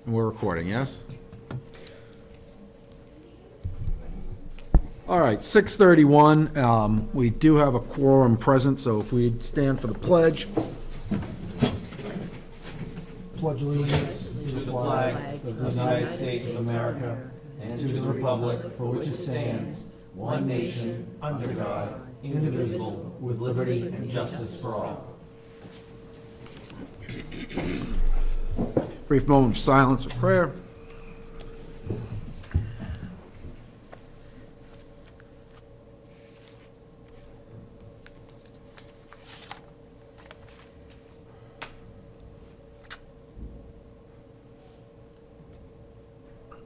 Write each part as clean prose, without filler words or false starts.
And we're recording, yes? All right, 6:31. We do have a quorum present, so if we stand for the pledge. Pledge allegiance To the flag of the United States of America and to the republic for which it stands, one nation, under God, indivisible, with liberty and justice for all. Brief moment of silence or prayer.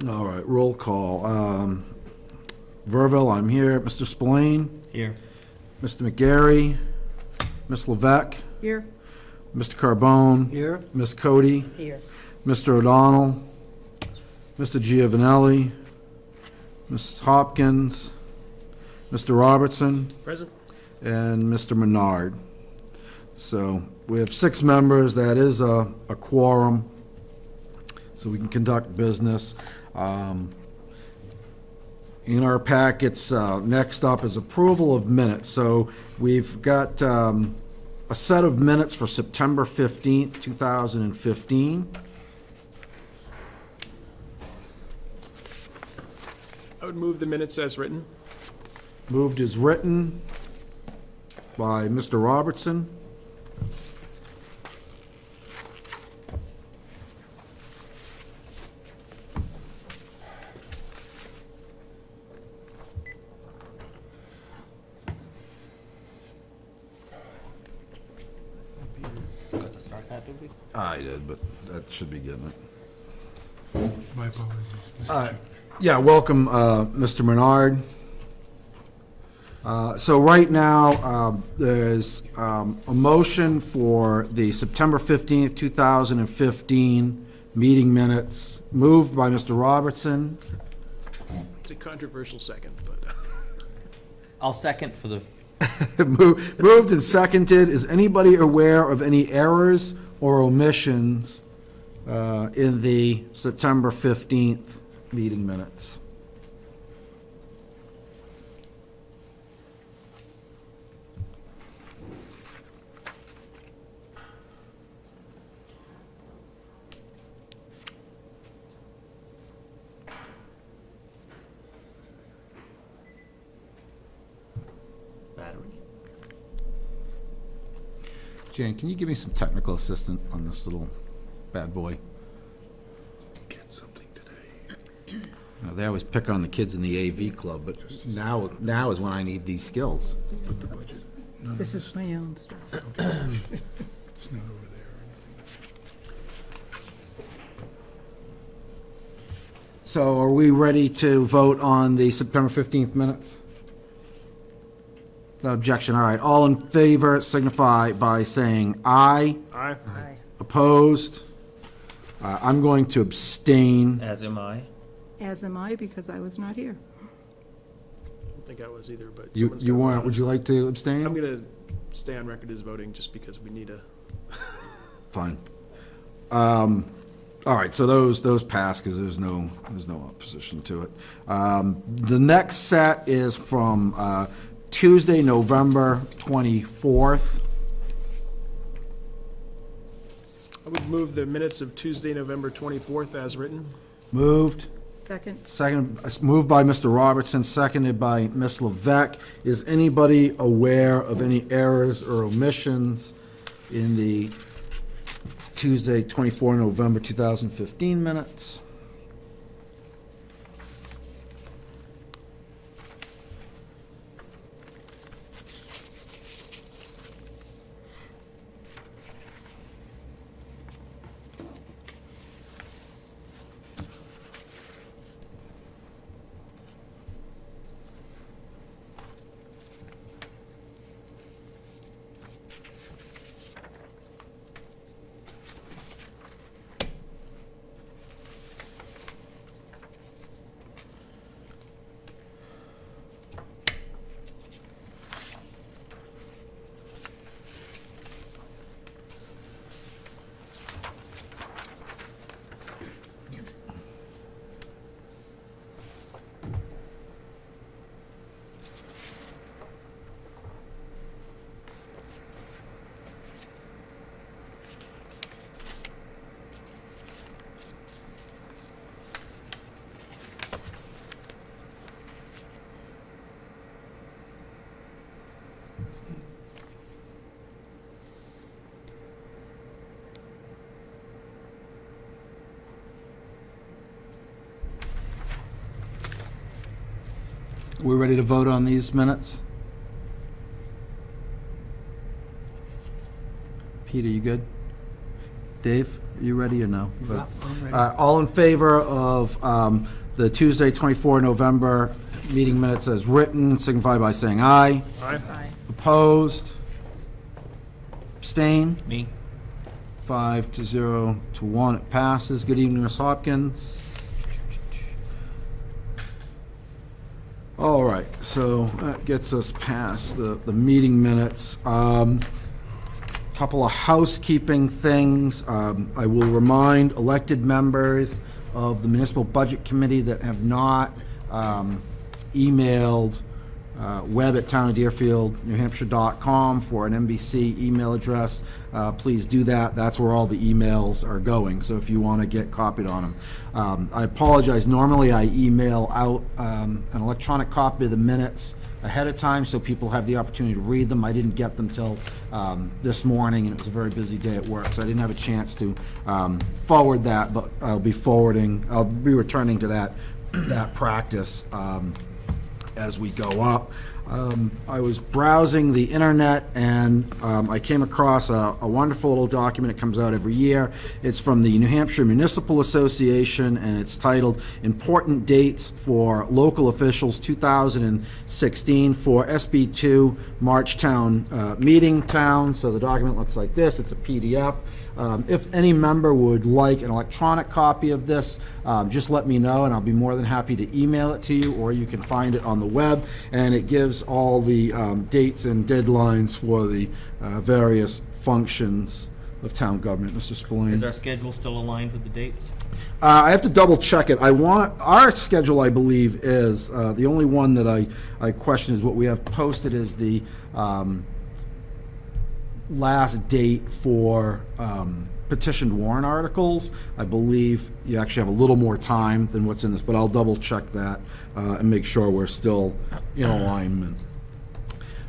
All right, roll call. Verville, I'm here. Mr. Spillane? Here. Mr. McGarry? Ms. Levesque? Here. Mr. Carbone? Here. Ms. Cody? Here. Mr. O'Donnell? Mr. Giovanelli? Ms. Hopkins? Mr. Robertson? Present. And Mr. Menard. So we have 6 members. That is a quorum, so we can conduct business. In our packets, next up is approval of minutes. So we've got a set of minutes for September 15th, 2015. I would move the minutes as written. Moved as written by Mr. Robertson. Got to start that, did we? I did, but that should be getting it. My apologies. Yeah, welcome, Mr. Menard. So right now, there's a motion for the September 15th, 2015 meeting minutes, moved by Mr. Robertson. It's a controversial second, but I'll second for the, Moved and seconded. Is anybody aware of any errors or omissions in the September 15th meeting minutes? battery. Jane, can you give me some technical assistance on this little bad boy? Get something today. They always pick on the kids in the AV club, but now is when I need these skills. But the budget, none of This is my own stuff. it's not over there or anything. So are we ready to vote on the September 15th minutes? No objection, all right. All in favor signify by saying aye. aye. Aye. Opposed? I'm going to abstain. As am I. As am I, because I was not here. I don't think I was either, but You someone's you got want, one. would you like to abstain? I'm gonna stay on record as voting just because we need a. Fine. All right, so those pass because there's no opposition to it. The next set is from Tuesday, November 24th. I would move the minutes of Tuesday, November 24th as written. Moved. Moved by Mr. Robertson, seconded by Ms. Levesque. Is anybody aware of any errors or omissions in the Tuesday, 24 November 2015 minutes? We ready to vote on these minutes? Peter, you good? Dave, are you ready or no? All in favor of the Tuesday, 24 November meeting minutes as written, signify by saying aye. Aye. Opposed? Abstain? Me? 5-0 to 1, it passes. Good evening, Ms. Hopkins. All right, so that gets us past the meeting minutes. Couple of housekeeping things. I will remind elected members of the Municipal Budget Committee that have not emailed web@townofdeerfieldnewhampshire.com for an NBC email address. Please do that. That's where all the emails are going, so if you want to get copied on them. I apologize. Normally, I email out an electronic copy of the minutes ahead of time so people have the opportunity to read them. I didn't get them till this morning, and it was a very busy day at work, so I didn't have a chance to forward that, but I'll be returning to that practice as we go up. I was browsing the internet, and I came across a wonderful little document. It comes out every year. It's from the New Hampshire Municipal Association, and it's titled Important Dates for Local Officials 2016 for SB2 Marchtown Meeting Town. So the document looks like this. It's a PDF. If any member would like an electronic copy of this, just let me know, and I'll be more than happy to email it to you, or you can find it on the web, and it gives all the dates and deadlines for the various functions of town government. Mr. Spillane. Is our schedule still aligned with the dates? I have to double check it. Our schedule, I believe, is, the only one that I question is what we have posted is the last date for petitioned warrant articles. I believe you actually have a little more time than what's in this, but I'll double check that and make sure we're still in alignment.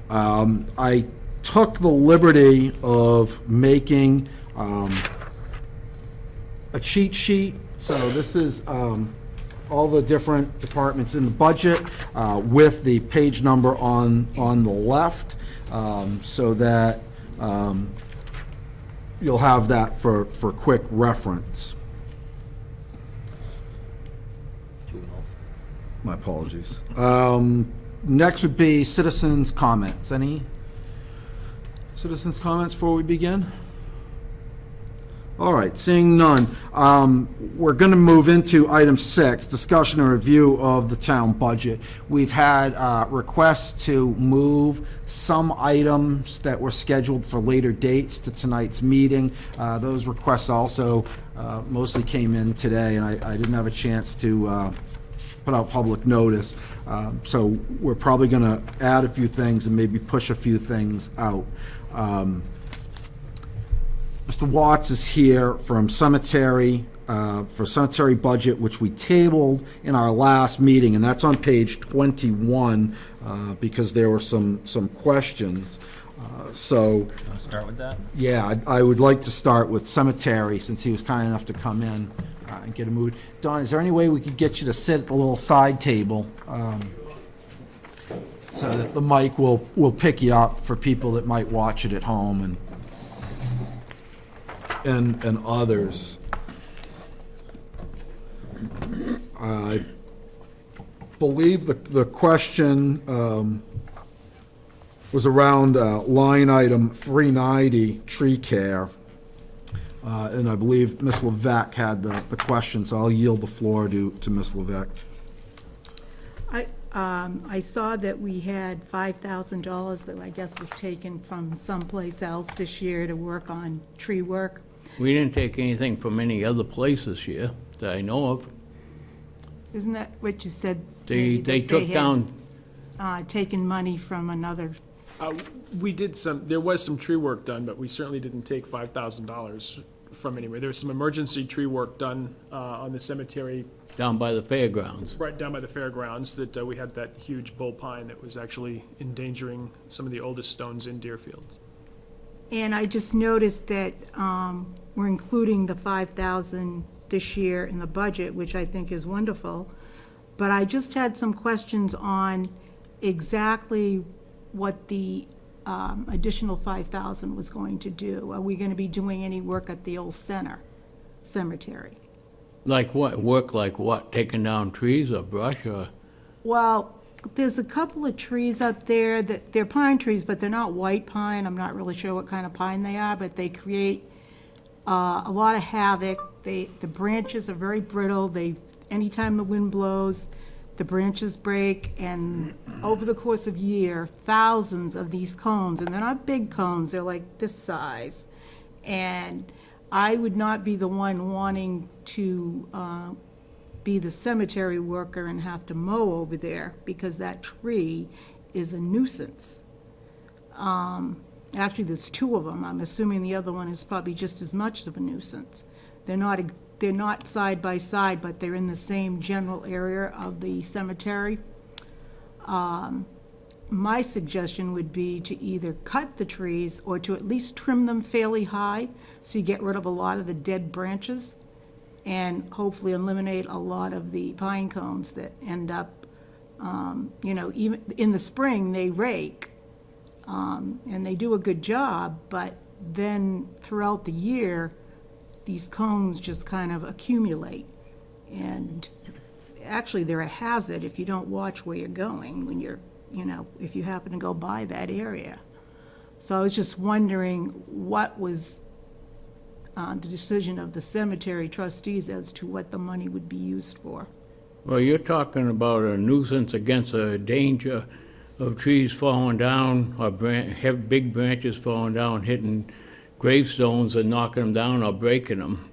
I took the liberty of making a cheat sheet. So this is all the different departments in the budget with the page number on the left, so that you'll have that for quick reference. My apologies. Next would be citizens' comments. Any citizens' comments before we begin? All right, seeing none. We're going to move into item 6, discussion and review of the town budget. We've had requests to move some items that were scheduled for later dates to tonight's meeting. Those requests also mostly came in today, and I didn't have a chance to put out public notice. So we're probably going to add a few things and maybe push a few things out. Mr. Watts is here from cemetery, for cemetery budget, which we tabled in our last meeting, and that's on page 21, because there were some questions. So, Want to start with that? yeah, I would like to start with cemetery, since he was kind enough to come in and get a move. Don, is there any way we could get you to sit at the little side table, so that the mic will pick you up for people that might watch it at home and others. I believe the question was around line item 390, tree care. And I believe Ms. Levesque had the question, so I'll yield the floor to Ms. Levesque. I saw that we had $5,000 that I guess was taken from someplace else this year to work on tree work. We didn't take anything from any other place this year that I know of. Isn't that what you said? They Randy, that took had, down, taken money from another, We did there was some tree work done, but we certainly didn't take $5,000 from anywhere. There was some emergency tree work done on the cemetery down by the fairgrounds. right down by the fairgrounds, that we had that huge bull pine that was actually endangering some of the oldest stones in Deerfield. and I just noticed that we're including the $5,000 this year in the budget, which I think is wonderful. But I just had some questions on exactly what the additional 5,000 was going to do. Are we going to be doing any work at the old cemetery? Like what? Work like what? Taking down trees or brush or? Well, there's a couple of trees up there that, they're pine trees, but they're not white pine. I'm not really sure what kind of pine they are, but they create a lot of havoc. The branches are very brittle. Anytime the wind blows, the branches break, and over the course of a year, thousands of these cones, and they're not big cones, they're like this size. And I would not be the one wanting to be the cemetery worker and have to mow over there, because that tree is a nuisance. Actually, there's two of them. I'm assuming the other one is probably just as much of a nuisance. They're not side by side, but they're in the same general area of the cemetery. My suggestion would be to either cut the trees or to at least trim them fairly high, so you get rid of a lot of the dead branches, and hopefully eliminate a lot of the pine cones that end up, even in the spring, they rake, and they do a good job, but then throughout the year, these cones just kind of accumulate. And actually, they're a hazard if you don't watch where you're going when you're, if you happen to go by that area. So I was just wondering what was the decision of the cemetery trustees as to what the money would be used for. Well, you're talking about a nuisance against a danger of trees falling down or have big branches falling down, hitting gravestones and knocking them down or breaking them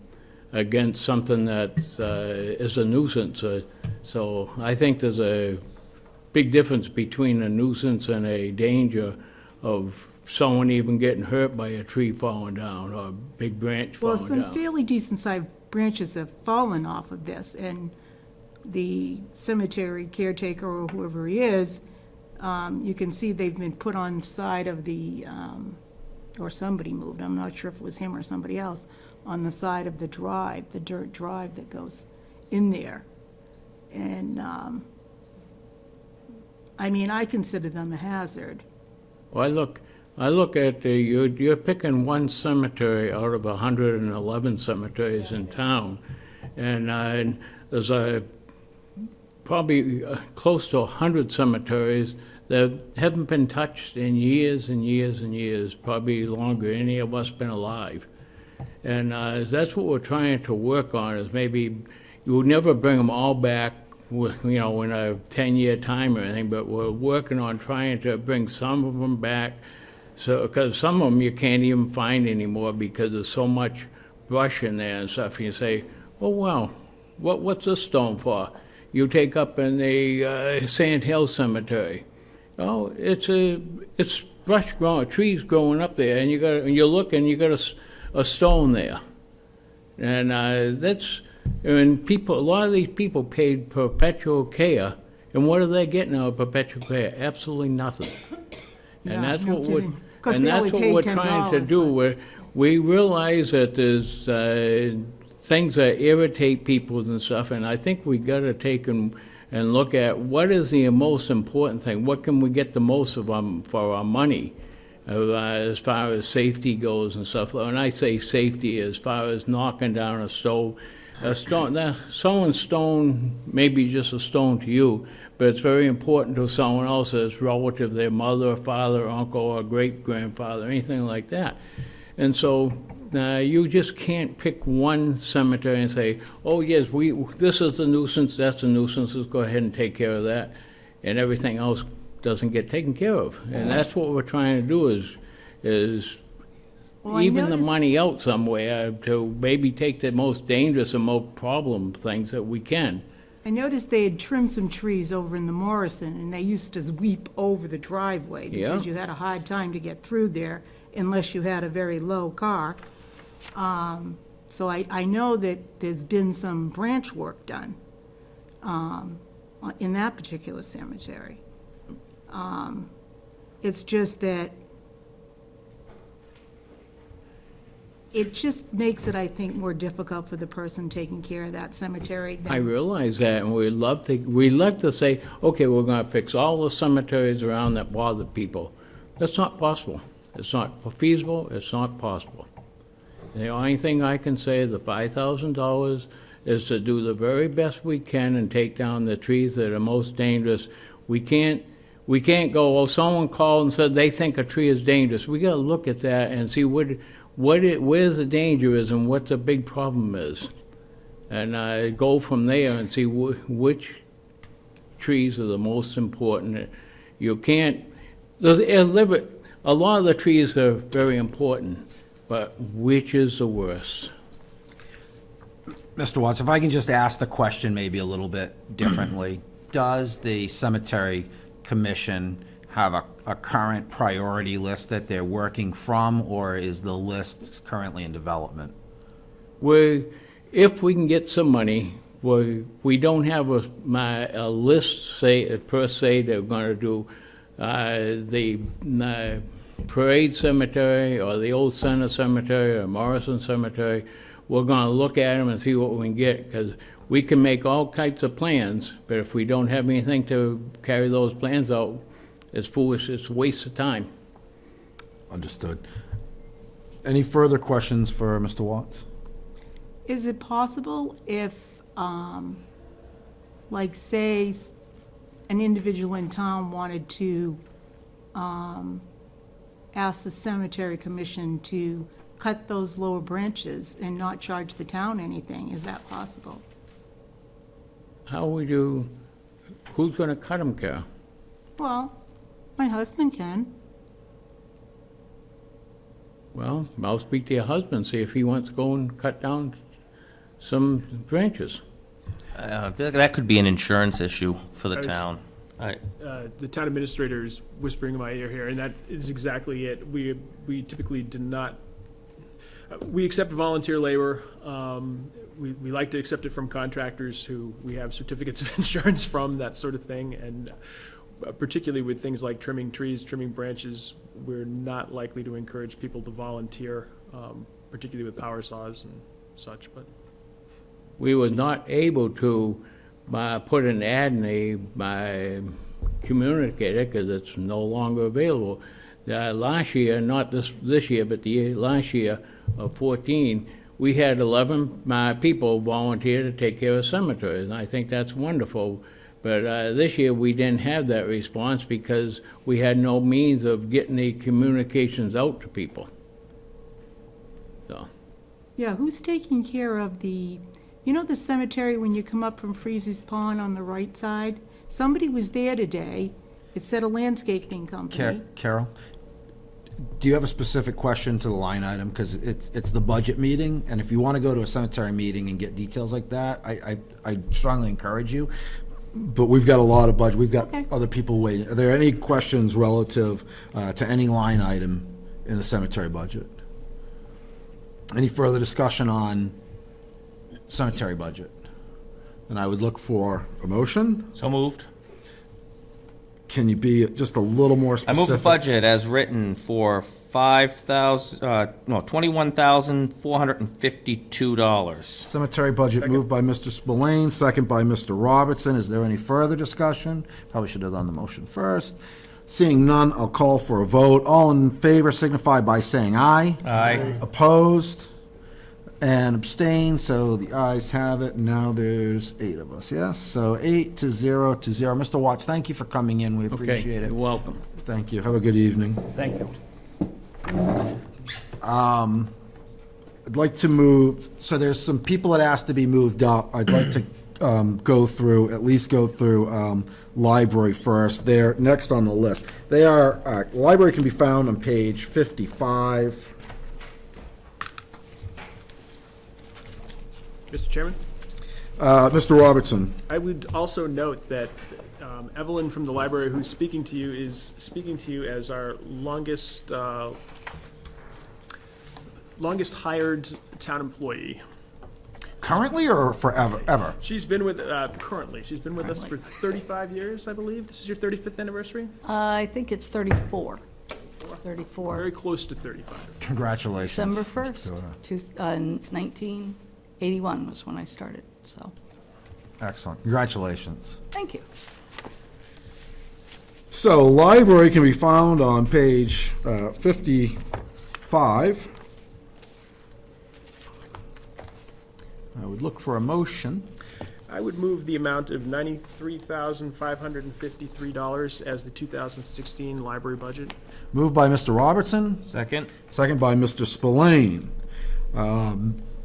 against something that is a nuisance. So I think there's a big difference between a nuisance and a danger of someone even getting hurt by a tree falling down or a big branch Well, falling some down. fairly decent-sized branches have fallen off of this, and the cemetery caretaker or whoever he is, you can see they've been put on side of the, or somebody moved, I'm not sure if it was him or somebody else, on the side of the drive, the dirt drive that goes in there. And, I consider them a hazard. Well, I look at you're picking one cemetery out of 111 cemeteries in town, and there's probably close to 100 cemeteries that haven't been touched in years and years and years, probably longer than any of us been alive. And that's what we're trying to work on, is maybe you would never bring them all back, in a 10-year time or anything, but we're working on trying to bring some of them back. So, because some of them you can't even find anymore because there's so much brush in there and stuff. You say, oh, well, what's this stone for? You take up in the Sand Hill Cemetery. Oh, it's brush growing, trees growing up there, and you look and you got a stone there. And a lot of these people paid perpetual care, and what are they getting out of perpetual care? Absolutely nothing. And Yeah, that's no what kidding. 'Cause and they that's only what paid we're trying to $10, do. We realize that there's things that irritate people and stuff, and I think we got to take and look at what is the most important thing. What can we get the most of for our money, as far as safety goes and stuff. When I say safety, as far as knocking down a stone, someone's stone may be just a stone to you, but it's very important to someone else that's relative, their mother, father, uncle, or great-grandfather, anything like that. And so you just can't pick one cemetery and say, oh, yes, this is a nuisance, that's a nuisance, let's go ahead and take care of that, and everything else doesn't get taken care of. And that's what we're trying to do is Well, I even the noticed- money out somewhere to maybe take the most dangerous and most problem things that we can. I noticed they had trimmed some trees over in the Morrison, and they used to sweep over the driveway because Yeah. you had a hard time to get through there unless you had a very low car. So I know that there's been some branch work done in that particular cemetery. It's just that it just makes it, I think, more difficult for the person taking care of that cemetery. I than- realize that, and we'd love to say, okay, we're gonna fix all the cemeteries around that bother people. That's not possible. It's not feasible, it's not possible. The only thing I can say, the $5,000 is to do the very best we can and take down the trees that are most dangerous. We can't go, well, someone called and said they think a tree is dangerous. We gotta look at that and see where's the danger is and what the big problem is. And go from there and see which trees are the most important. You can't, a lot of the trees are very important, but which is the worst? Mr. Watts, if I can just ask the question maybe a little bit differently. Does the cemetery commission have a current priority list that they're working from, or is the list currently in development? If we can get some money, we don't have a list, per se, that we're gonna do the Parade Cemetery, or the Old Center Cemetery, or Morrison Cemetery. We're gonna look at them and see what we can get, because we can make all types of plans, but if we don't have anything to carry those plans out, it's foolish, it's a waste of time. Understood. Any further questions for Mr. Watts? Is it possible if, like, say, an individual in town wanted to ask the cemetery commission to cut those lower branches and not charge the town anything? Is that possible? Who's gonna cut them, Carol? Well, my husband can. Well, I'll speak to your husband, see if he wants to go and cut down some branches. That could be an insurance issue for the I was- town. The town administrator is whispering in my ear here, and that is exactly it. We typically do not, we accept volunteer labor. We like to accept it from contractors who we have certificates of insurance from, that sort of thing. And particularly with things like trimming trees, trimming branches, we're not likely to encourage people to volunteer, particularly with power saws and such, but. We were not able to put an ad in my communicator because it's no longer available. Last year, not this year, but the year last year of 14, we had 11 people volunteer to take care of cemeteries, and I think that's wonderful. But this year, we didn't have that response because we had no means of getting the communications out to people. So, Yeah, who's taking care of the cemetery when you come up from Freeze's Pond on the right side? Somebody was there today. It said a landscaping company. Carol, do you have a specific question to the line item? Because it's the budget meeting, and if you want to go to a cemetery meeting and get details like that, I strongly encourage you. But we've got a lot of budget, we've got Okay. other people waiting. Are there any questions relative to any line item in the cemetery budget? Any further discussion on cemetery budget? Then I would look for a motion. So moved. Can you be just a little more I specific? move the budget as written for $21,452. Cemetery budget moved by Mr. Spillane, second by Mr. Robertson. Is there any further discussion? Probably should have done the motion first. Seeing none, I'll call for a vote. All in favor signify by saying aye. Aye. Opposed and abstained, so the ayes have it. Now there's 8 of us, yes? So 8-0. Mr. Watts, thank you for coming in. We okay, appreciate it. you're welcome. Thank you. Have a good evening. Thank you. I'd like to move, so there's some people that asked to be moved up. I'd like to go through library first. They're next on the list. They are, library can be found on page 55. Mr. Chairman? Mr. Robertson, I would also note that Evelyn from the library, who's speaking to you, is speaking to you as our longest hired town employee. currently or forever, ever? She's been with, currently, she's been with us for 35 years, I believe. This is your 35th anniversary? I think it's 34. 34. Very close to 35. Congratulations. December Mr. 1st, Cota. 1981 was when I started, so, Excellent. Congratulations. thank you. So, library can be found on page 55. I would look for a motion. I would move the amount of $93,553 as the 2016 library budget. Moved by Mr. Robertson, Second? second by Mr. Spillane.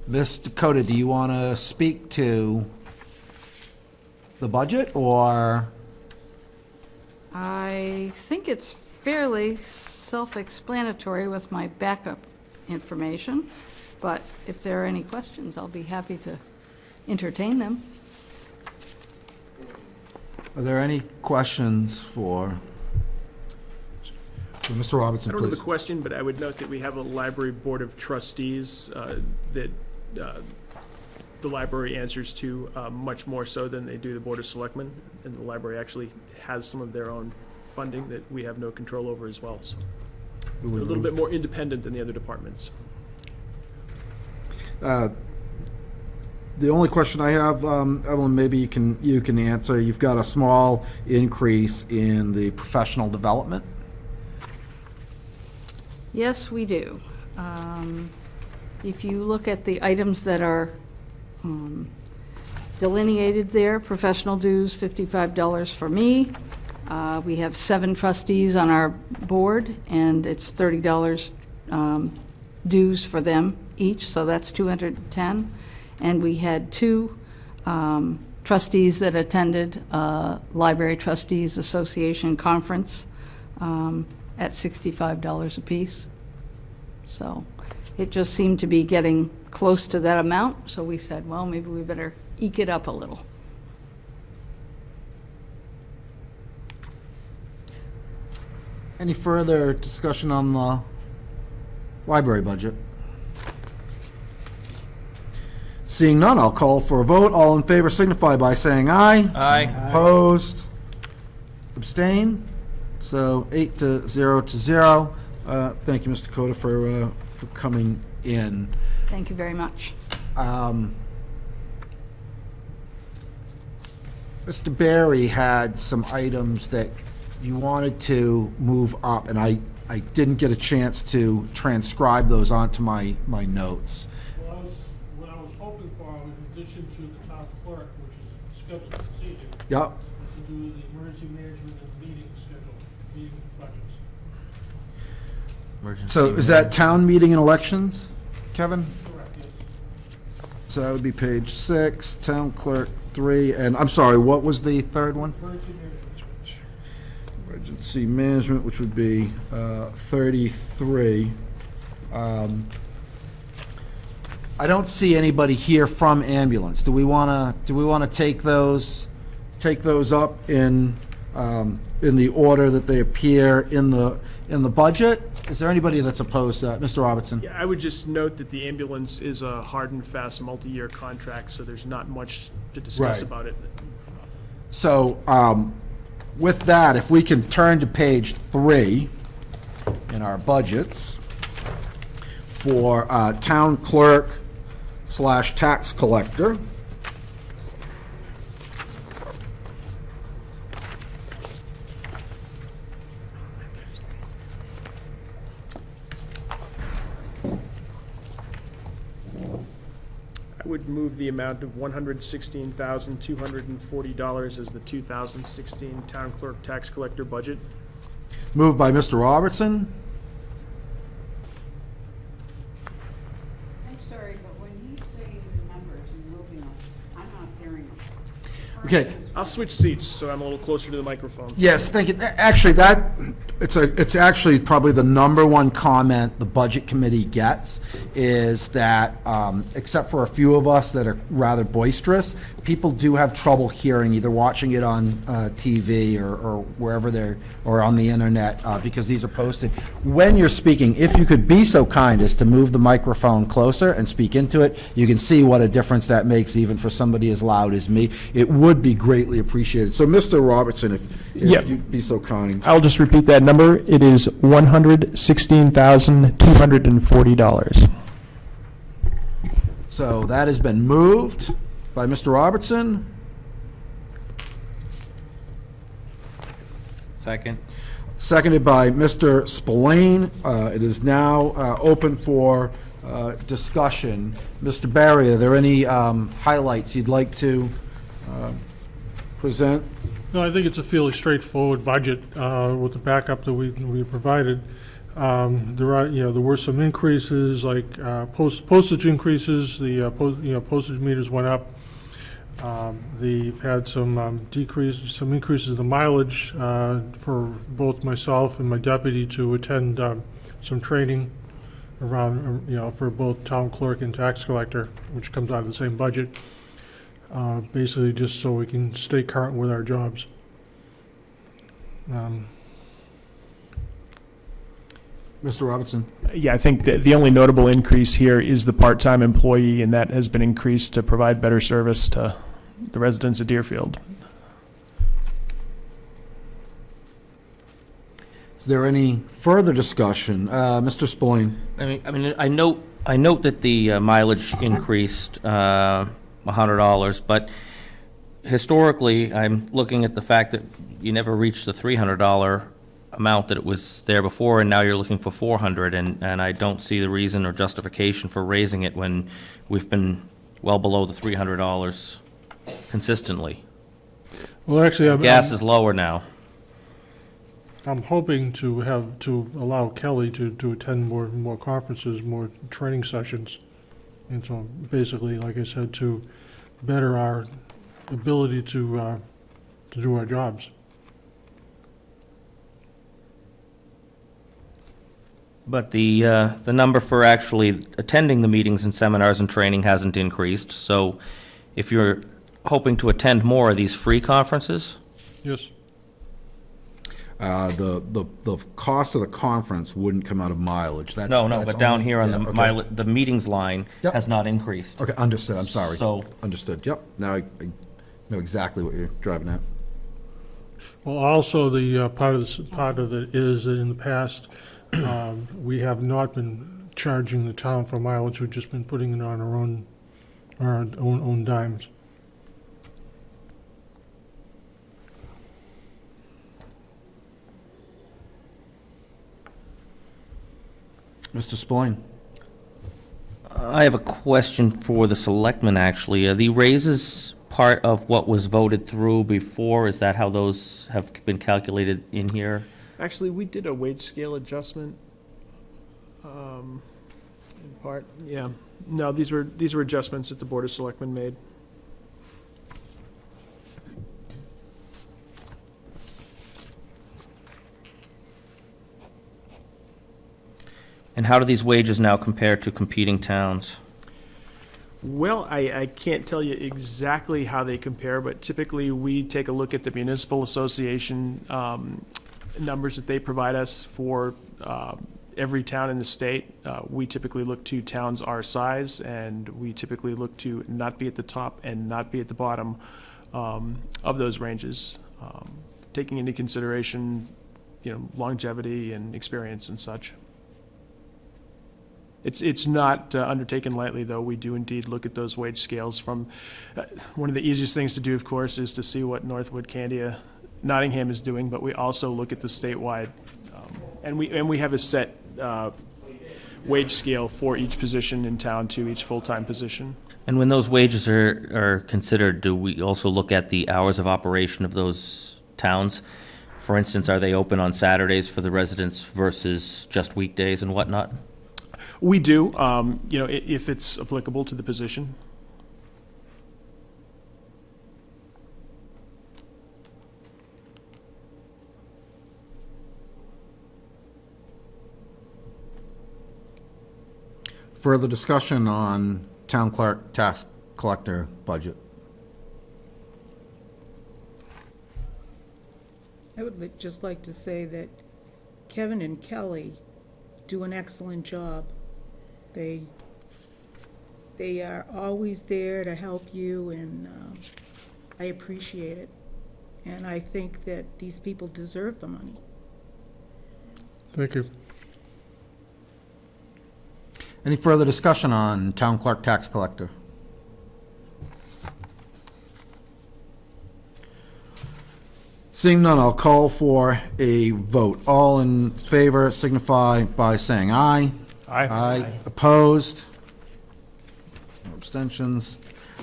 Ms. Dakota, do you want to speak to the budget, or? I think it's fairly self-explanatory with my backup information, but if there are any questions, I'll be happy to entertain them. Are there any questions for Mr. Robertson, I don't have a please? question, but I would note that we have a library board of trustees that the library answers to much more so than they do the board of selectmen. And the library actually has some of their own funding that we have no control over as well. So they're a little bit more independent than the other departments. The only question I have, Evelyn, maybe you can answer. You've got a small increase in the professional development. Yes, we do. If you look at the items that are delineated there, professional dues, $55 for me. We have 7 trustees on our board, and it's $30 dues for them each, so that's $210. And we had 2 trustees that attended Library Trustees Association Conference at $65 apiece. So it just seemed to be getting close to that amount, so we said, well, maybe we better eke it up a little. Any further discussion on the library budget? Seeing none, I'll call for a vote. All in favor signify by saying aye. Aye. Opposed? Abstain? So 8-0. Thank you, Mr. Cota, for coming in. Thank you very much. Mr. Barry had some items that you wanted to move up, and I didn't get a chance to transcribe those onto my notes. Well, what I was hoping for, in addition to the town clerk, which is scheduled this evening, Yep. was to do the emergency management and meeting schedule, meeting budgets. So is that town meeting and elections, Kevin? Correct, yes. So that would be page 6, town clerk 3, and I'm sorry, what was the third one? Emergency management. Emergency management, which would be 33. I don't see anybody here from ambulance. Do we want to take those up in the order that they appear in the budget? Is there anybody that's opposed to that? Mr. Robertson? Yeah, I would just note that the ambulance is a hard and fast multi-year contract, so there's not much to discuss Right. about it. So, with that, if we can turn to page 3 in our budgets for town clerk / tax collector. I would move the amount of $116,240 as the 2016 town clerk tax collector budget. Moved by Mr. Robertson, I'm sorry, but when he's saying the numbers and moving them, I'm not hearing them. okay. I'll switch seats so I'm a little closer to the microphone. Yes, thank you. Actually, it's actually probably the number one comment the Budget Committee gets is that, except for a few of us that are rather boisterous, people do have trouble hearing, either watching it on TV or wherever or on the internet, because these are posted. When you're speaking, if you could be so kind as to move the microphone closer and speak into it, you can see what a difference that makes even for somebody as loud as me. It would be great greatly appreciated. So, Mr. Robertson, if Yep. you'd be so kind. I'll just repeat that number. It is $116,240. So that has been moved by Mr. Robertson, Second. seconded by Mr. Spillane. It is now open for discussion. Mr. Barry, are there any highlights you'd like to present? No, I think it's a fairly straightforward budget with the backup that we provided. There were some increases, like postage increases, postage meters went up. They've had some some increases in the mileage for both myself and my deputy to attend some training around, for both town clerk and tax collector, which comes out of the same budget. Basically just so we can stay current with our jobs. Mr. Robertson? Yeah, I think the only notable increase here is the part-time employee, and that has been increased to provide better service to the residents of Deerfield. Is there any further discussion? Mr. Spillane? I note that the mileage increased $100, but historically, I'm looking at the fact that you never reached the $300 amount that it was there before, and now you're looking for $400, and I don't see the reason or justification for raising it when we've been well below the $300 consistently. Well, actually, Gas is lower now. I'm hoping to allow Kelly to attend more conferences, more training sessions. And so basically, like I said, to better our ability to do our jobs. But the number for actually attending the meetings and seminars and training hasn't increased, so if you're hoping to attend more, are these free conferences? Yes. The cost of the conference wouldn't come out of mileage. That's But down only- here on yeah, the okay. the meetings line Yep. has not increased. Okay, understood, I'm sorry. So- Understood, yep. Now I know exactly what you're driving at. Well, also, the part of it is that in the past, we have not been charging the town for mileage. We've just been putting it on our own dimes. Mr. Spillane? I have a question for the selectmen, actually. Are the raises part of what was voted through before? Is that how those have been calculated in here? Actually, we did a wage scale adjustment, in part, yeah. No, these were adjustments that the Board of Selectmen made. And how do these wages now compare to competing towns? Well, I can't tell you exactly how they compare, but typically we take a look at the municipal association numbers that they provide us for every town in the state. We typically look to towns our size, and we typically look to not be at the top and not be at the bottom of those ranges, taking into consideration, longevity and experience and such. It's not undertaken lightly, though. We do indeed look at those wage scales from, one of the easiest things to do, of course, is to see what Northwood, Candia, Nottingham is doing, but we also look at the statewide. And we have a set wage scale for each position in town to each full-time position. And when those wages are considered, do we also look at the hours of operation of those towns? For instance, are they open on Saturdays for the residents versus just weekdays and whatnot? We do, if it's applicable to the position. Further discussion on town clerk tax collector budget? I would just like to say that Kevin and Kelly do an excellent job. They are always there to help you, and I appreciate it. And I think that these people deserve the money. Thank you. Any further discussion on town clerk tax collector? Seeing none, I'll call for a vote. All in favor signify by saying aye. Aye. Opposed? No abstentions.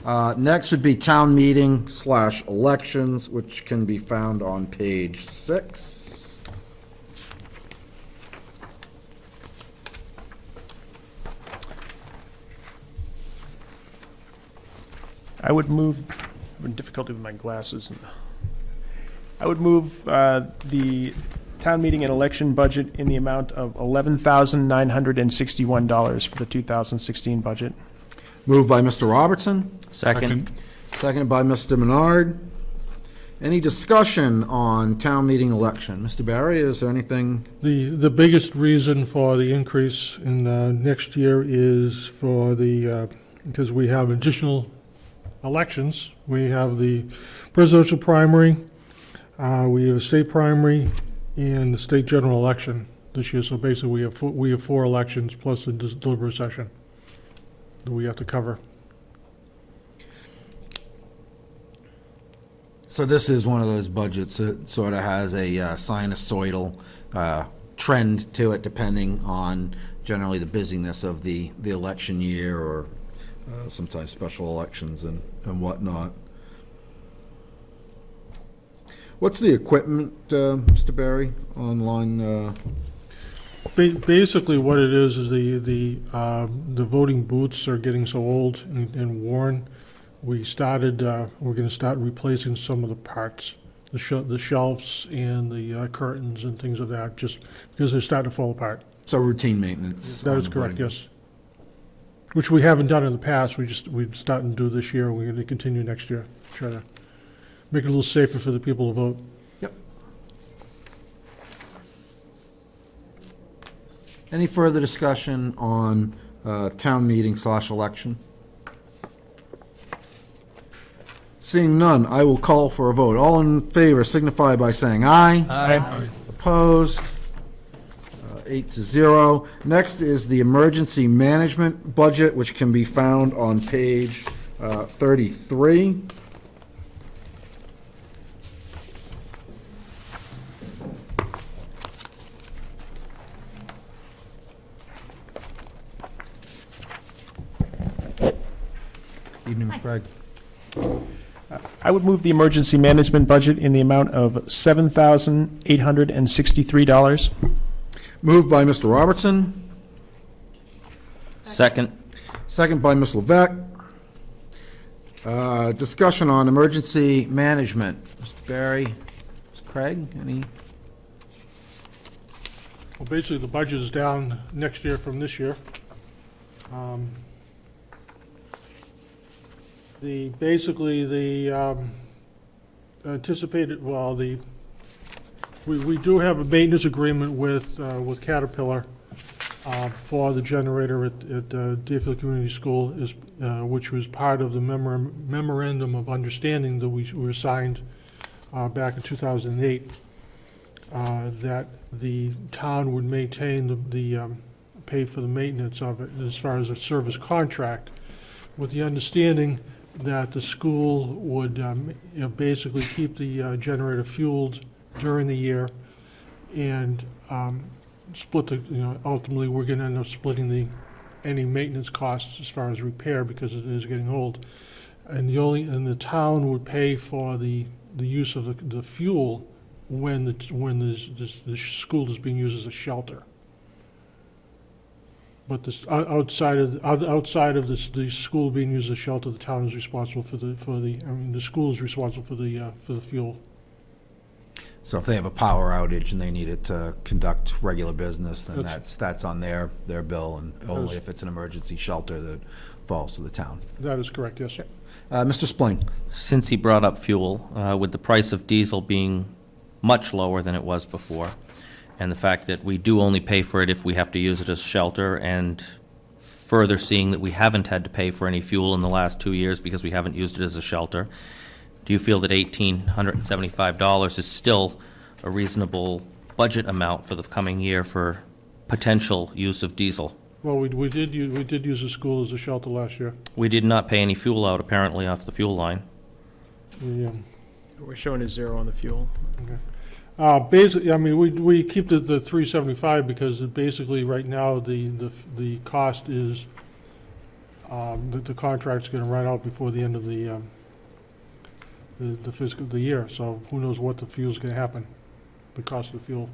Next would be town meeting / elections, which can be found on page 6. I would move, having difficulty with my glasses. I would move the town meeting and election budget in the amount of $11,961 for the 2016 budget. Moved by Mr. Robertson, Second. seconded by Mr. Menard. Any discussion on town meeting election? Mr. Barry, is there anything? The biggest reason for the increase in next year is for because we have additional elections. We have the presidential primary, we have a state primary, and the state general election this year. So basically, we have 4 elections plus a deliberative session that we have to cover. So this is one of those budgets that sort of has a sinusoidal trend to it, depending on generally the busyness of the election year, or sometimes special elections and whatnot. What's the equipment, Mr. Barry, on line? Basically, what it is the voting booths are getting so old and worn. We're going to start replacing some of the parts, the shelves and the curtains and things of that, just because they're starting to fall apart. So routine maintenance. That on is the correct, voting. yes. Which we haven't done in the past, we're starting to do this year, we're going to continue next year, try to make it a little safer for the people to vote. Yep. Any further discussion on town meeting / election? Seeing none, I will call for a vote. All in favor signify by saying aye. Aye. Opposed? 8-0. Next is the emergency management budget, which can be found on page 33. Evening, Mr. Craig. I would move the emergency management budget in the amount of $7,863. Moved by Mr. Robertson, Second. second by Ms. Levesque. Discussion on emergency management. Mr. Barry, Ms. Craig, any? Well, basically, the budget is down next year from this year. Basically, the anticipated, we do have a maintenance agreement with Caterpillar for the generator at Deerfield Community School, which was part of the memorandum of understanding that we were signed back in 2008, that the town would maintain the pay for the maintenance of it as far as a service contract, with the understanding that the school would basically keep the generator fueled during the year and split ultimately, we're going to end up splitting any maintenance costs as far as repair, because it is getting old. And the town would pay for the use of the fuel when the school is being used as a shelter. But outside of the school being used as a shelter, the town is responsible the school is responsible for the fuel. So if they have a power outage and they need it to conduct regular business, then That's- that's on their bill, and only if it's an emergency shelter that falls to the town. That is correct, yes. Mr. Spling. Since he brought up fuel, with the price of diesel being much lower than it was before, and the fact that we do only pay for it if we have to use it as shelter, and further seeing that we haven't had to pay for any fuel in the last 2 years because we haven't used it as a shelter, do you feel that $1,875 is still a reasonable budget amount for the coming year for potential use of diesel? Well, we did use the school as a shelter last year. We did not pay any fuel out, apparently, off the fuel line. We're showing a 0 on the fuel. Basically, I mean, we keep the 375 because basically, right now, the cost is, the contract's gonna run out before the end of the fiscal year, so who knows what the fuel's gonna happen, the cost of the fuel.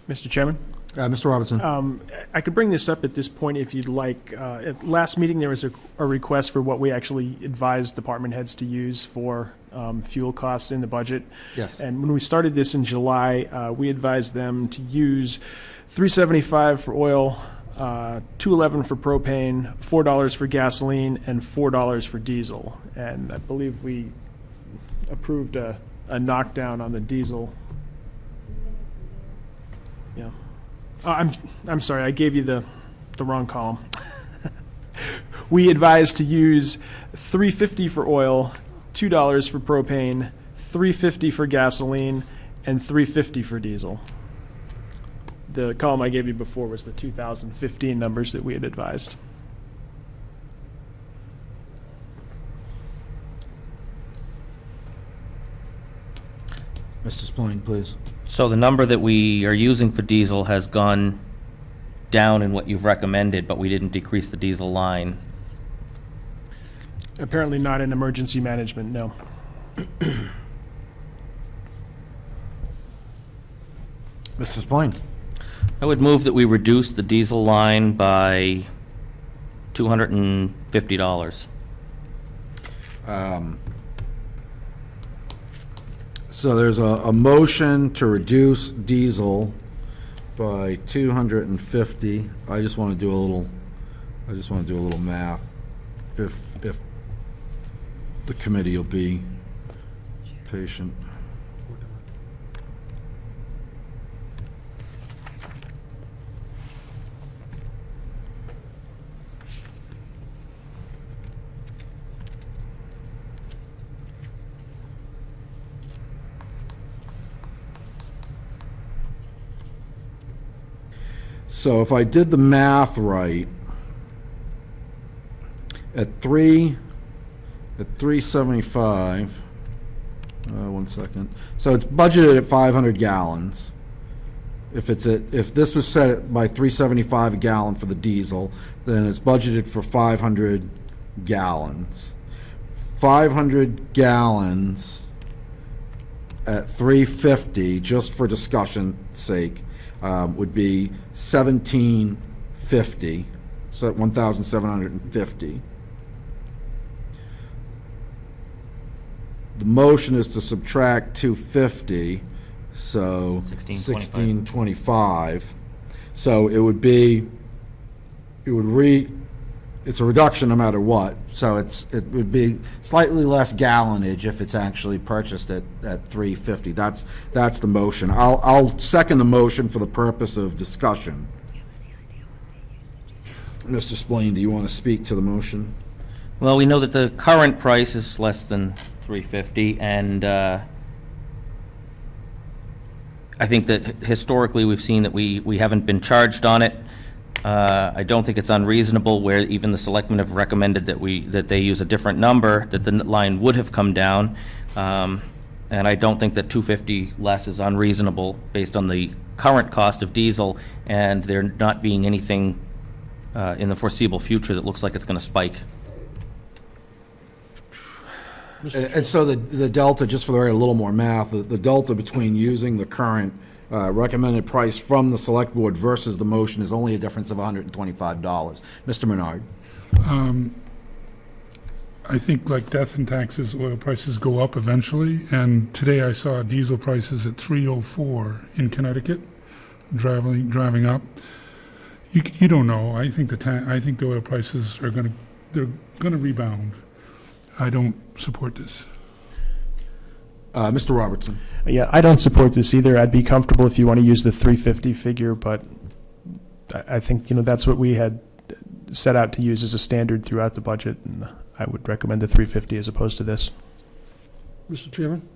Mr. Chairman? Mr. Robertson? I could bring this up at this point if you'd like. At last meeting, there was a request for what we actually advised department heads to use for fuel costs in the budget. Yes. And when we started this in July, we advised them to use $3.75 for oil, $2.11 for propane, $4 for gasoline, and $4 for diesel. And I believe we approved a knockdown on the diesel. Yeah. I'm sorry, I gave you the wrong column. We advised to use $3.50 for oil, $2 for propane, $3.50 for gasoline, and $3.50 for diesel. The column I gave you before was the 2015 numbers that we had advised. Mr. Spillane, please. So the number that we are using for diesel has gone down in what you've recommended, but we didn't decrease the diesel line. Apparently not in emergency management, no. Mr. Spillane? I would move that we reduce the diesel line by $250. So there's a motion to reduce diesel by 250. I just want to do a little math, if the committee will be patient. So if I did the math right, at 375, 1 second. So it's budgeted at 500 gallons. If this was set by 375 a gallon for the diesel, then it's budgeted for 500 gallons. 500 gallons at 350, just for discussion's sake, would be 1,750, so at 1,750. The motion is to subtract 250, so 1625. So it's a reduction no matter what. So it would be slightly less gallonage if it's actually purchased at 350. That's the motion. I'll second the motion for the purpose of discussion. Mr. Spillane, do you want to speak to the motion? Well, we know that the current price is less than $3.50, and I think that historically we've seen that we haven't been charged on it. I don't think it's unreasonable where even the selectmen have recommended that they use a different number, that the line would have come down. And I don't think that $2.50 less is unreasonable based on the current cost of diesel, and there not being anything in the foreseeable future that looks like it's going to spike. And so the delta, just for a little more math, the delta between using the current recommended price from the select board versus the motion is only a difference of $125. Mr. Menard? I think like death and taxes, oil prices go up eventually, and today I saw diesel prices at $3.04 in Connecticut, driving up. You don't know. I think the oil prices are they're gonna rebound. I don't support this. Mr. Robertson? Yeah, I don't support this either. I'd be comfortable if you want to use the 350 figure, but I think, that's what we had set out to use as a standard throughout the budget, and I would recommend the 350 as opposed to this. Mr. Chairman?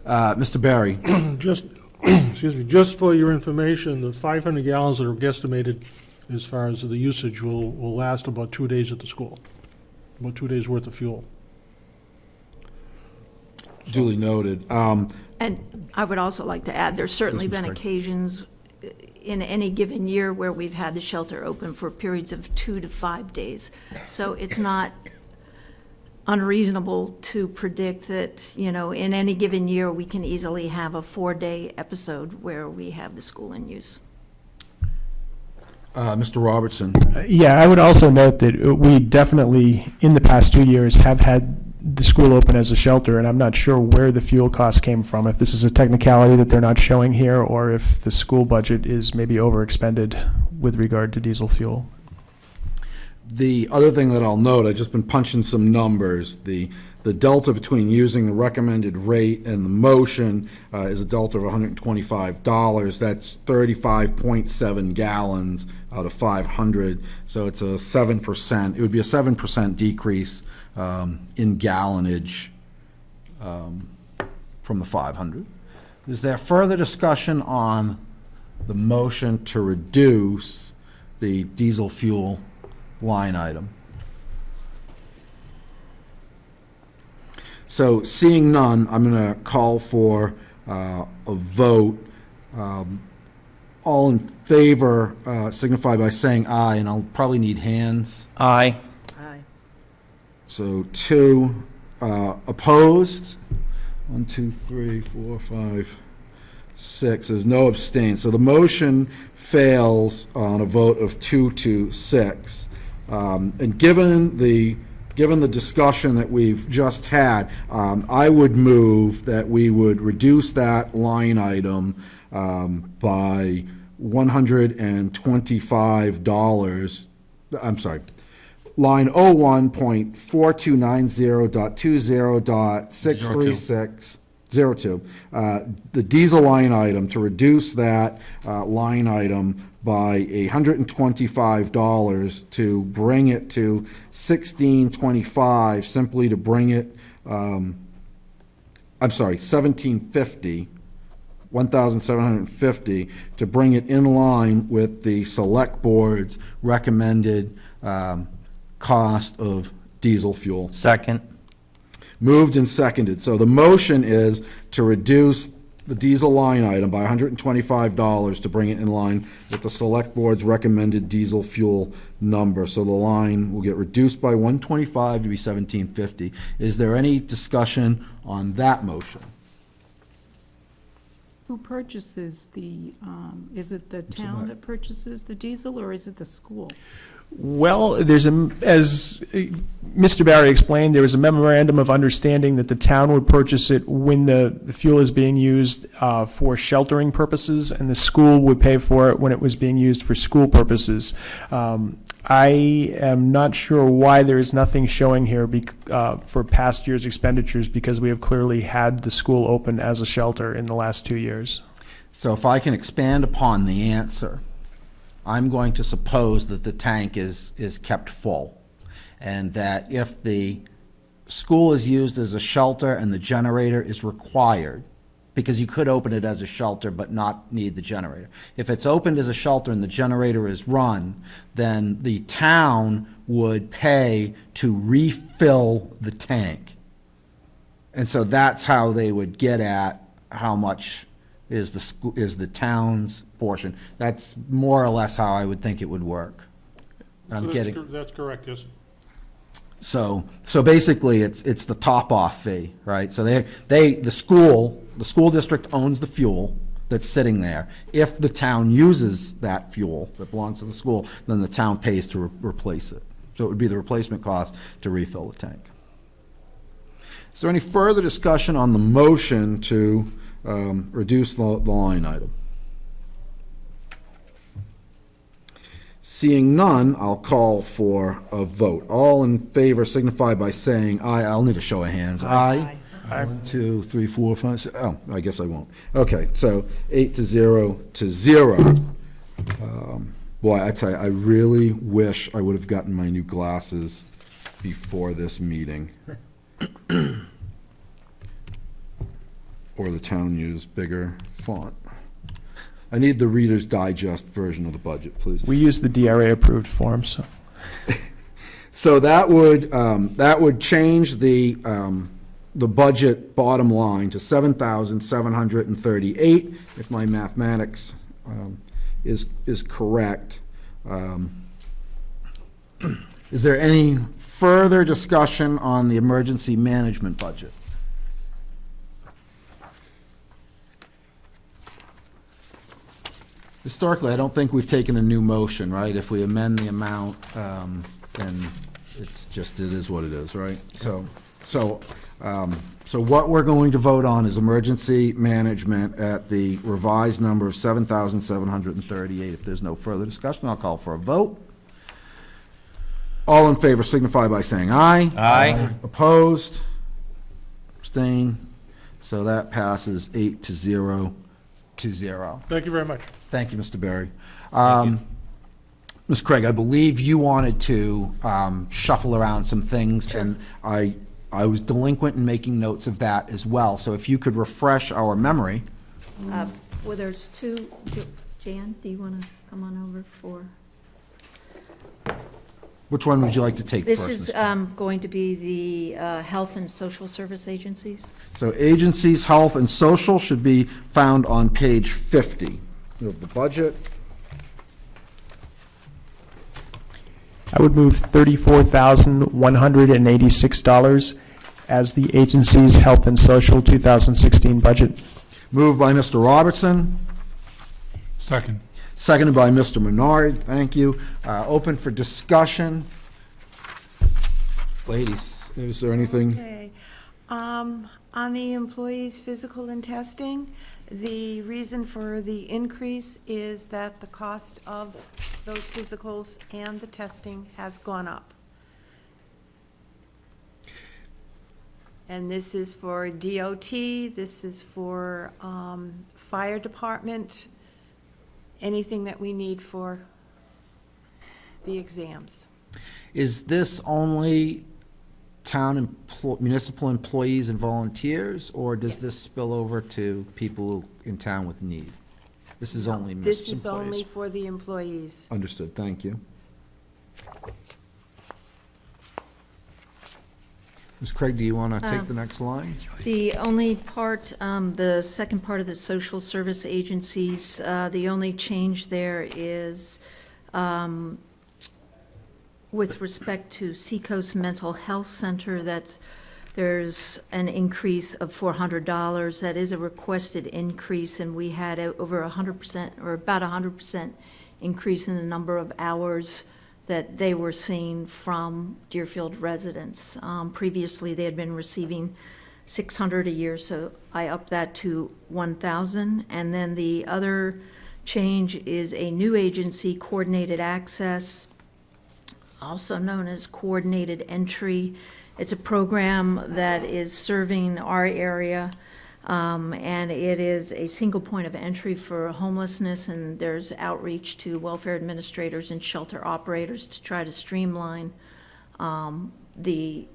Mr. Barry? Just, excuse me, just for your information, the 500 gallons that are guesstimated as far as the usage will last about 2 days at the school, about 2 days' worth of fuel. Duly noted. And I would also like to add, there's certainly Yes, Ms. been Craig. occasions in any given year where we've had the shelter open for periods of 2 to 5 days. So it's not unreasonable to predict that, you know, in any given year, we can easily have a 4-day episode where we have the school in use. Mr. Robertson? Yeah, I would also note that we definitely, in the past 2 years, have had the school open as a shelter, and I'm not sure where the fuel costs came from, if this is a technicality that they're not showing here, or if the school budget is maybe overexpended with regard to diesel fuel. The other thing that I'll note, I've just been punching some numbers. The delta between using the recommended rate and the motion is a delta of $125. That's 35.7 gallons out of 500. So it's a 7%. It would be a 7% decrease in gallonage from the 500. Is there further discussion on the motion to reduce the diesel fuel line item? So seeing none, I'm going to call for a vote. All in favor signify by saying aye, and I'll probably need hands. Aye. So 2 opposed. 1, 2, 3, 4, 5, 6. There's no abstain. So the motion fails on a vote of 2 to 6. And given the discussion that we've just had, I would move that we would reduce that line item by $125. I'm sorry. Line 01.4290.20.63602. The diesel line item, to reduce that line item by $125 to bring it to 1625, simply to bring it, I'm sorry, 1750, 1,750, to bring it in line with the select board's recommended cost of diesel fuel. Second. Moved and seconded. So the motion is to reduce the diesel line item by $125 to bring it in line with the select board's recommended diesel fuel number. So the line will get reduced by $125 to be $17.50. Is there any discussion on that motion? Who purchases the, is it the town that purchases the diesel, or is it the school? Well, as Mr. Barry explained, there was a memorandum of understanding that the town would purchase it when the fuel is being used for sheltering purposes, and the school would pay for it when it was being used for school purposes. I am not sure why there is nothing showing here for past year's expenditures, because we have clearly had the school open as a shelter in the last 2 years. So if I can expand upon the answer, I'm going to suppose that the tank is kept full, and that if the school is used as a shelter and the generator is required, because you could open it as a shelter but not need the generator. If it's opened as a shelter and the generator is run, then the town would pay to refill the tank. And so that's how they would get at how much is the town's portion. That's more or less how I would think it would work. I'm getting. That's correct, yes. So basically, it's the top-off fee, right? So the school district owns the fuel that's sitting there. If the town uses that fuel that belongs to the school, then the town pays to replace it. So it would be the replacement cost to refill the tank. Is there any further discussion on the motion to reduce the line item? Seeing none, I'll call for a vote. All in favor signify by saying aye. I'll need a show of hands. Aye. 1, 2, 3, 4, 5, 6. Oh, I guess I won't. Okay, so 8-0 to 0. Boy, I tell you, I really wish I would have gotten my new glasses before this meeting. or the town use bigger font. I need the Reader's Digest version of the budget, please. We use the DRA-approved form, so. So that would change the budget bottom line to 7,738, if my mathematics is correct. Is there any further discussion on the emergency management budget? Historically, I don't think we've taken a new motion, right? If we amend the amount, then it's just, it is what it is, right? So what we're going to vote on is emergency management at the revised number of 7,738. If there's no further discussion, I'll call for a vote. All in favor signify by saying aye. Aye. Opposed? Abstain? So that passes 8-0 to 0. Thank you very much. Thank you, Mr. Berry. Ms. Craig, I believe you wanted to shuffle around some things, and I was delinquent in making notes of that as well. So if you could refresh our memory. Well, there's two, Jan, do you want to come on over for? Which one would you like to take first? This is Ms. going to be the Health and Social Service Agencies. So agencies, health, and social should be found on page 50 of the budget. I would move $34,186 as the agency's Health and Social 2016 budget. Moved by Mr. Robertson, Second. seconded by Mr. Menard. Thank you. Open for discussion. Ladies, is there anything? Okay. On the employees' physical and testing, the reason for the increase is that the cost of those physicals and the testing has gone up. And this is for DOT, this is for fire department, anything that we need for the exams. Is this only town municipal employees and volunteers, or does Yes. this spill over to people in town with need? This is only This municipal is only employees. for the employees. Understood, thank you. Ms. Craig, do you want to take the next line? The only part, the second part of the social service agencies, the only change there is with respect to Seacoast Mental Health Center, that there's an increase of $400. That is a requested increase, and we had over 100%, or about 100% increase in the number of hours that they were seeing from Deerfield residents. Previously, they had been receiving $600 a year, so I upped that to $1,000. And then the other change is a new agency, Coordinated Access, also known as Coordinated Entry. It's a program that is serving our area, and it is a single point of entry for homelessness, and there's outreach to welfare administrators and shelter operators to try to streamline the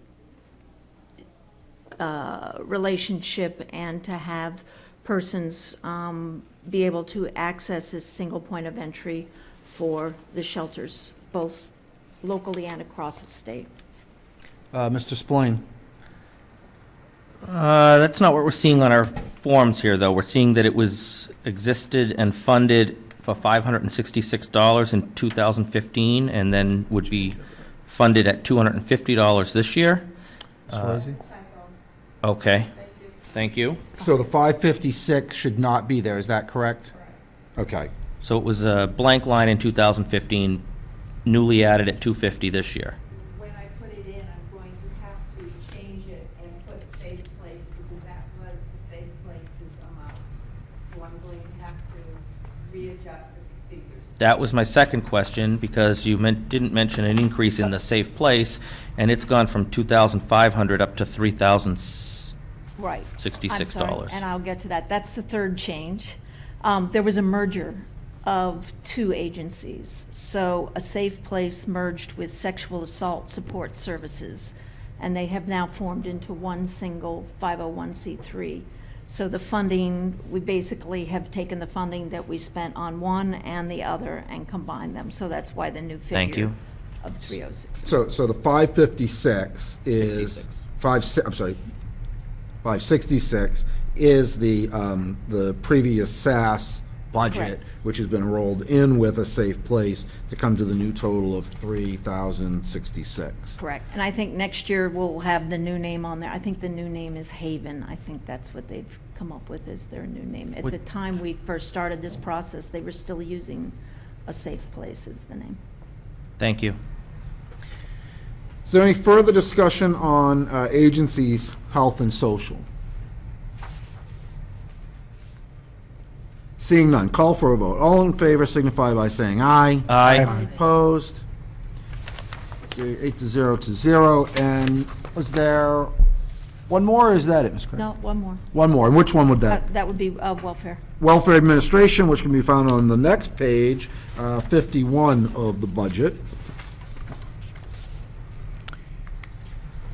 relationship and to have persons be able to access this single point of entry for the shelters, both locally and across the state. Mr. Spillane? That's not what we're seeing on our forms here, though. We're seeing that it was existed and funded for $566 in 2015, and then would be funded at $250 this year. Swayze? Okay, thank you. So the 556 should not be there, is that correct? Okay. So it was a blank line in 2015, newly added at $250 this year. When I put it in, I'm going to have to change it and put safe place, because that was the safe places amount. So I'm going to have to readjust the figures. That was my second question, because you didn't mention an increase in the safe place, and it's gone from $2,500 up to $3,066. Right. I'm sorry, and I'll get to that. That's the third change. There was a merger of two agencies. So A Safe Place merged with Sexual Assault Support Services, and they have now formed into one single 501c3. So the funding, we basically have taken the funding that we spent on one and the other and combined them. So that's why the new figure. Thank you. Of 306. So the 556 is. 66. I'm sorry, 566 is the previous SAS budget, Correct. which has been rolled in with a safe place to come to the new total of 3,066. Correct. And I think next year we'll have the new name on there. I think the new name is Haven. I think that's what they've come up with as their new name. At the time we first started this process, they were still using A Safe Place as the name. Thank you. Is there any further discussion on agencies, health and social? Seeing none, call for a vote. All in favor signify by saying aye. Aye. Opposed? 8-0. And was there one more, or is that it, Ms. Craig? No, one more. One more, and which one would that? That would be welfare. Welfare Administration, which can be found on the next page, 51 of the budget.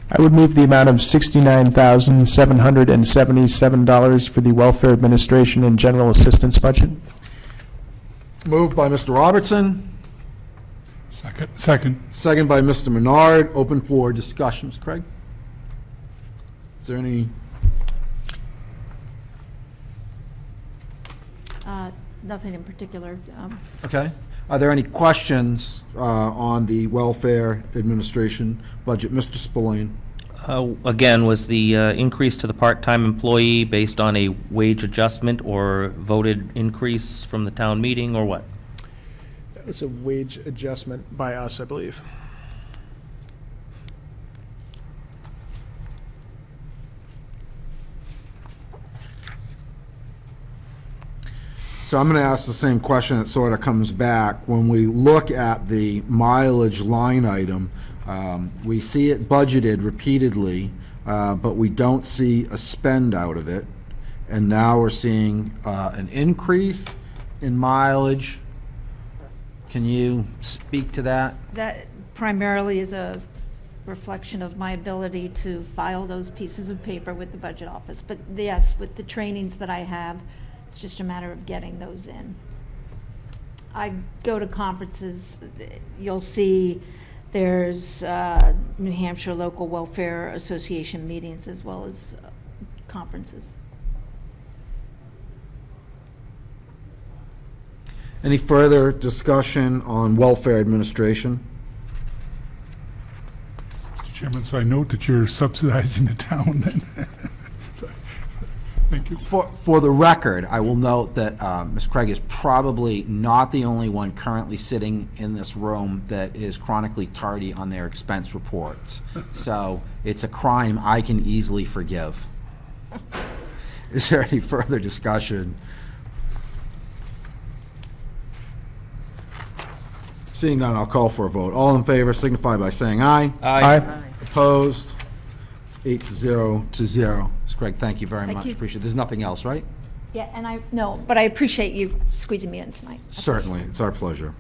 I would move the amount of $69,777 for the Welfare Administration and General Assistance budget. Moved by Mr. Robertson, Second. second by Mr. Menard. Open for discussions. Craig? Is there any? Nothing in particular. Okay. Are there any questions on the Welfare Administration budget? Mr. Spillane? Again, was the increase to the part-time employee based on a wage adjustment or voted increase from the town meeting, or what? It's a wage adjustment by us, I believe. So I'm going to ask the same question that sort of comes back. When we look at the mileage line item, we see it budgeted repeatedly, but we don't see a spend out of it. And now we're seeing an increase in mileage. Can you speak to that? That primarily is a reflection of my ability to file those pieces of paper with the budget office. But yes, with the trainings that I have, it's just a matter of getting those in. I go to conferences, you'll see there's New Hampshire Local Welfare Association meetings as well as conferences. Any further discussion on Welfare Administration? Mr. Chairman, so I note that you're subsidizing the town then. Thank you. For the record, I will note that Ms. Craig is probably not the only one currently sitting in this room that is chronically tardy on their expense reports. So it's a crime I can easily forgive. Is there any further discussion? Seeing none, I'll call for a vote. All in favor signify by saying aye. Aye. Opposed? 8-0. Ms. Craig, thank you very Thank much. you. Appreciate it. There's nothing else, right? Yeah, and but I appreciate you squeezing me in tonight. Certainly, it's our pleasure.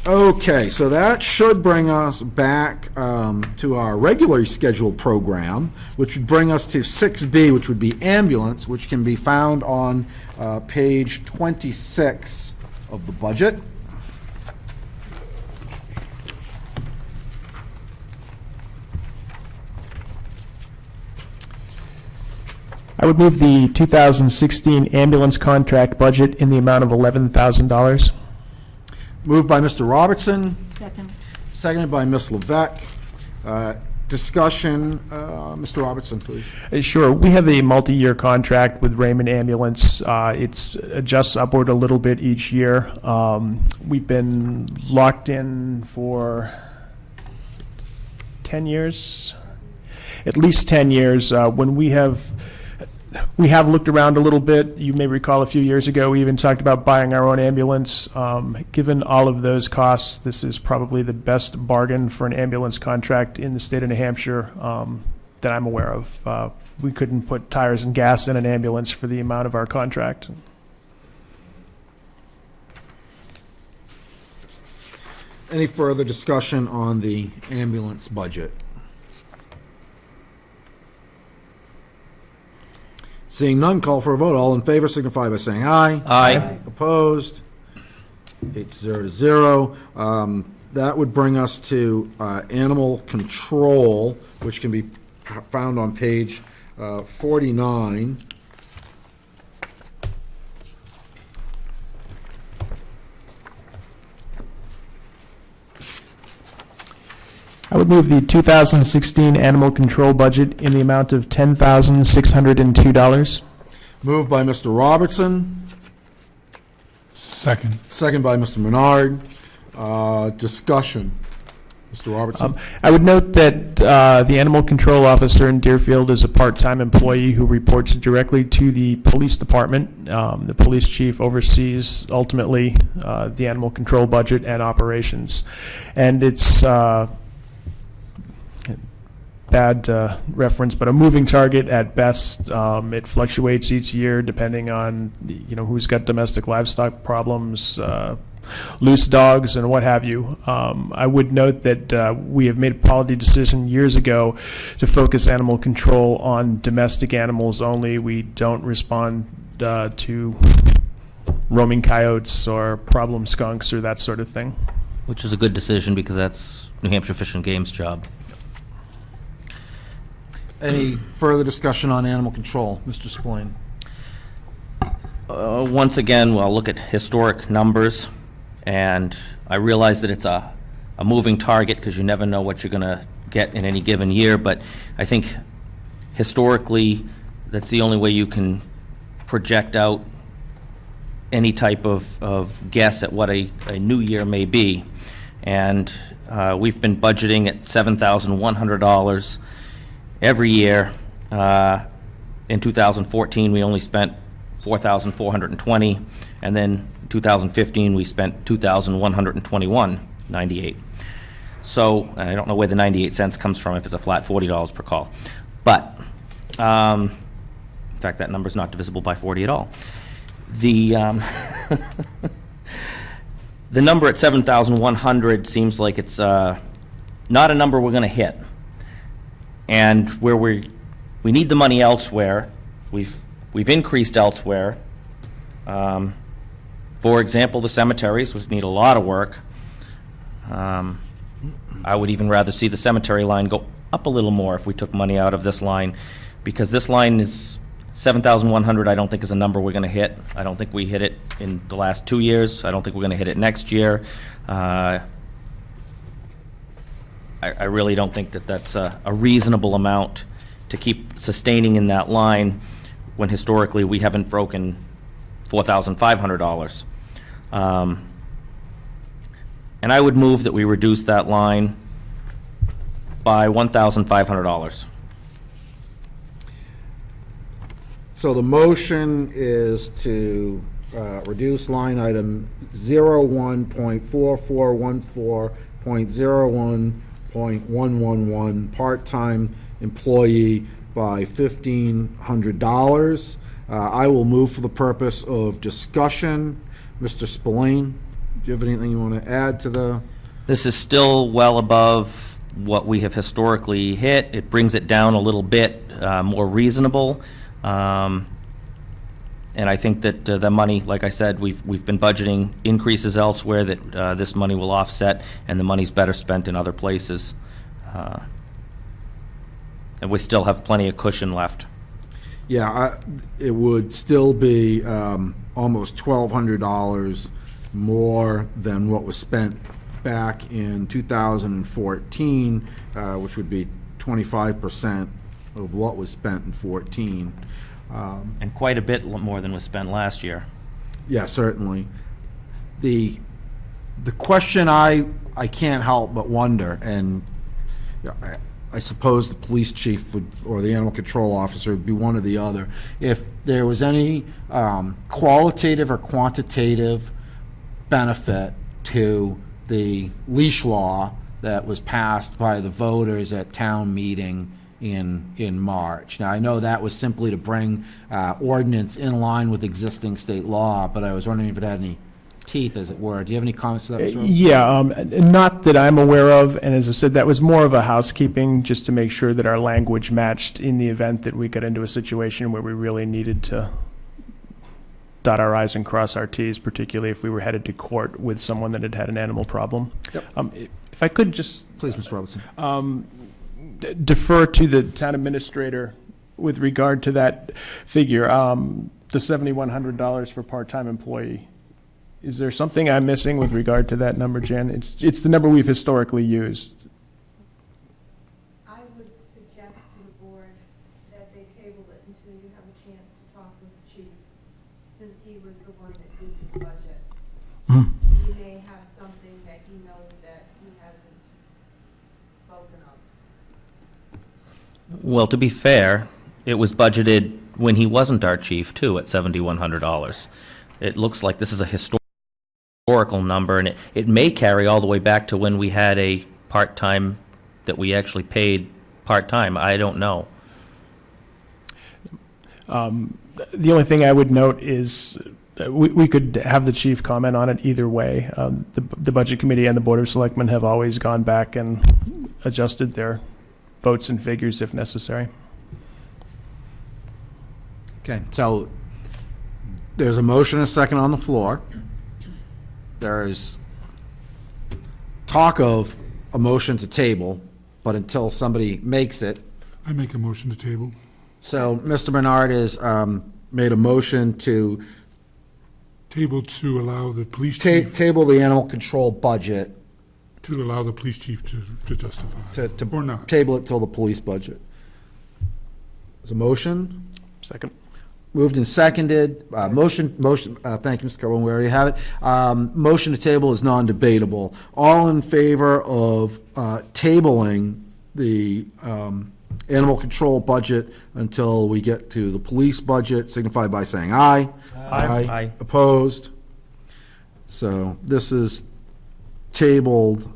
Okay, so that should bring us back to our regularly scheduled program, which would bring us to 6B, which would be ambulance, which can be found on page 26 of the budget. I would move the 2016 ambulance contract budget in the amount of $11,000. Moved by Mr. Robertson, Second. seconded by Ms. Levesque. Discussion, Mr. Robertson, please. Sure. We have a multi-year contract with Raymond Ambulance. It adjusts upward a little bit each year. We've been locked in for 10 years, at least 10 years. When we have looked around a little bit. You may recall a few years ago, we even talked about buying our own ambulance. Given all of those costs, this is probably the best bargain for an ambulance contract in the state of New Hampshire that I'm aware of. We couldn't put tires and gas in an ambulance for the amount of our contract. Any further discussion on the ambulance budget? Seeing none, call for a vote. All in favor signify by saying aye. Aye. Opposed? 8-0. That would bring us to animal control, which can be found on page 49. I would move the 2016 animal control budget in the amount of $10,602. Moved by Mr. Robertson, Second. second by Mr. Menard. Discussion. Mr. Robertson? I would note that the animal control officer in Deerfield is a part-time employee who reports directly to the police department. The police chief oversees ultimately the animal control budget and operations. And it's bad reference, but a moving target at best. It fluctuates each year depending on, who's got domestic livestock problems, loose dogs, and what have you. I would note that we have made a policy decision years ago to focus animal control on domestic animals only. We don't respond to roaming coyotes or problem skunks or that sort of thing. Which is a good decision because that's New Hampshire Fish and Game's job. Any further discussion on animal control? Mr. Spillane? Once again, we'll look at historic numbers, and I realize that it's a moving target because you never know what you're going to get in any given year, but I think historically, that's the only way you can project out any type of guess at what a new year may be. And we've been budgeting at $7,100 every year. In 2014, we only spent $4,420, and then 2015, we spent $2,121.98. So I don't know where the 98 cents comes from if it's a flat $40 per call. But, in fact, that number's not divisible by 40 at all. The, the number at 7,100 seems like it's not a number we're going to hit. And where we need the money elsewhere, we've increased elsewhere. For example, the cemeteries, which need a lot of work. I would even rather see the cemetery line go up a little more if we took money out of this line, because this line is 7,100. I don't think is a number we're going to hit. I don't think we hit it in the last 2 years. I don't think we're going to hit it next year. I really don't think that that's a reasonable amount to keep sustaining in that line when historically we haven't broken $4,500. And I would move that we reduce that line by $1,500. So the motion is to reduce line item 01.4414.01.111, part-time employee, by $1,500. I will move for the purpose of discussion. Mr. Spillane, do you have anything you want to add to the? This is still well above what we have historically hit. It brings it down a little bit more reasonable. And I think that the money, like I said, we've been budgeting increases elsewhere that this money will offset, and the money's better spent in other places. And we still have plenty of cushion left. Yeah, it would still be almost $1,200 more than what was spent back in 2014, which would be 25% of what was spent in 14. And quite a bit more than was spent last year. Yeah, certainly. The question I can't help but wonder, and I suppose the police chief would, or the animal control officer would be one or the other, if there was any qualitative or quantitative benefit to the leash law that was passed by the voters at town meeting in March. Now, I know that was simply to bring ordinance in line with existing state law, but I was wondering if it had any teeth, as it were. Do you have any comments to that, Mr. Robertson? Yeah, not that I'm aware of, and as I said, that was more of a housekeeping, just to make sure that our language matched in the event that we got into a situation where we really needed to dot our i's and cross our t's, particularly if we were headed to court with someone that had had an animal problem. Yep. If I could just Please, Mr. Robertson. defer to the town administrator with regard to that figure, the $7,100 for part-time employee. Is there something I'm missing with regard to that number, Jan? It's the number we've historically used. I would suggest to the board that they table it until you have a chance to talk with the chief, since he was the one that did this budget. He may have something that he knows that he hasn't spoken of. Well, to be fair, it was budgeted when he wasn't our chief, too, at $7,100. It looks like this is a historical number, and it may carry all the way back to when we had a part-time, that we actually paid part-time. I don't know. The only thing I would note is we could have the chief comment on it either way. The Budget Committee and the Board of Selectmen have always gone back and adjusted their votes and figures if necessary. Okay, so there's a motion and a second on the floor. There's talk of a motion to table, but until somebody makes it. I make a motion to table. So Mr. Bernard has made a motion to Table to allow the police chief, table the animal control budget, to allow the police chief to justify. to Or not. table it till the police budget. There's a motion? Second. Moved and seconded. Thank you, Mr. Carlin, we already have it. Motion to table is non-debatable. All in favor of tabling the animal control budget until we get to the police budget, signify by saying aye. Aye. Opposed? So this is tabled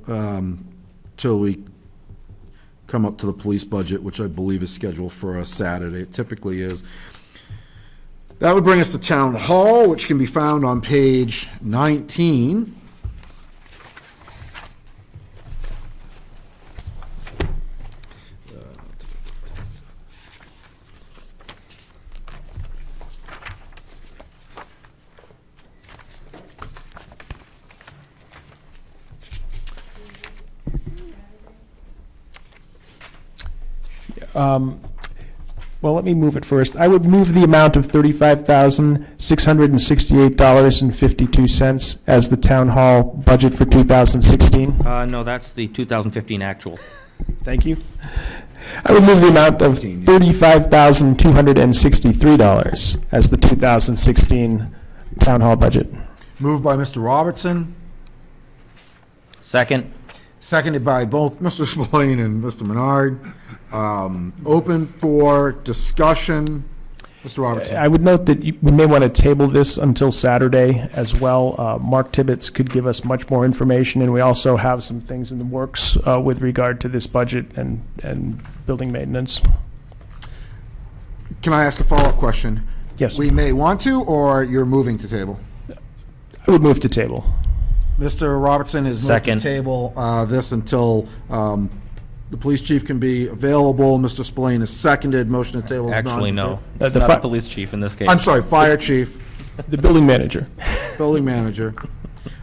till we come up to the police budget, which I believe is scheduled for a Saturday. It typically is. That would bring us to Town Hall, which can be found on page 19. Well, let me move it first. I would move the amount of $35,668.52 as the town hall budget for 2016. No, that's the 2015 actual. Thank you. I would move the amount of $35,263 as the 2016 town hall budget. Moved by Mr. Robertson, Second? seconded by both Mr. Spillane and Mr. Menard. Open for discussion. Mr. Robertson. I would note that we may want to table this until Saturday as well. Mark Tibbetts could give us much more information, and we also have some things in the works with regard to this budget and building maintenance. Can I ask a follow-up question? Yes, We may want to, or you're moving to table? I would move to table. Mr. Robertson is moved to Second. table this until the police chief can be available. Mr. Spillane is seconded. Motion to table is Actually, no. The Not fi- the police chief in this case. I'm sorry, fire chief, The building manager. building manager.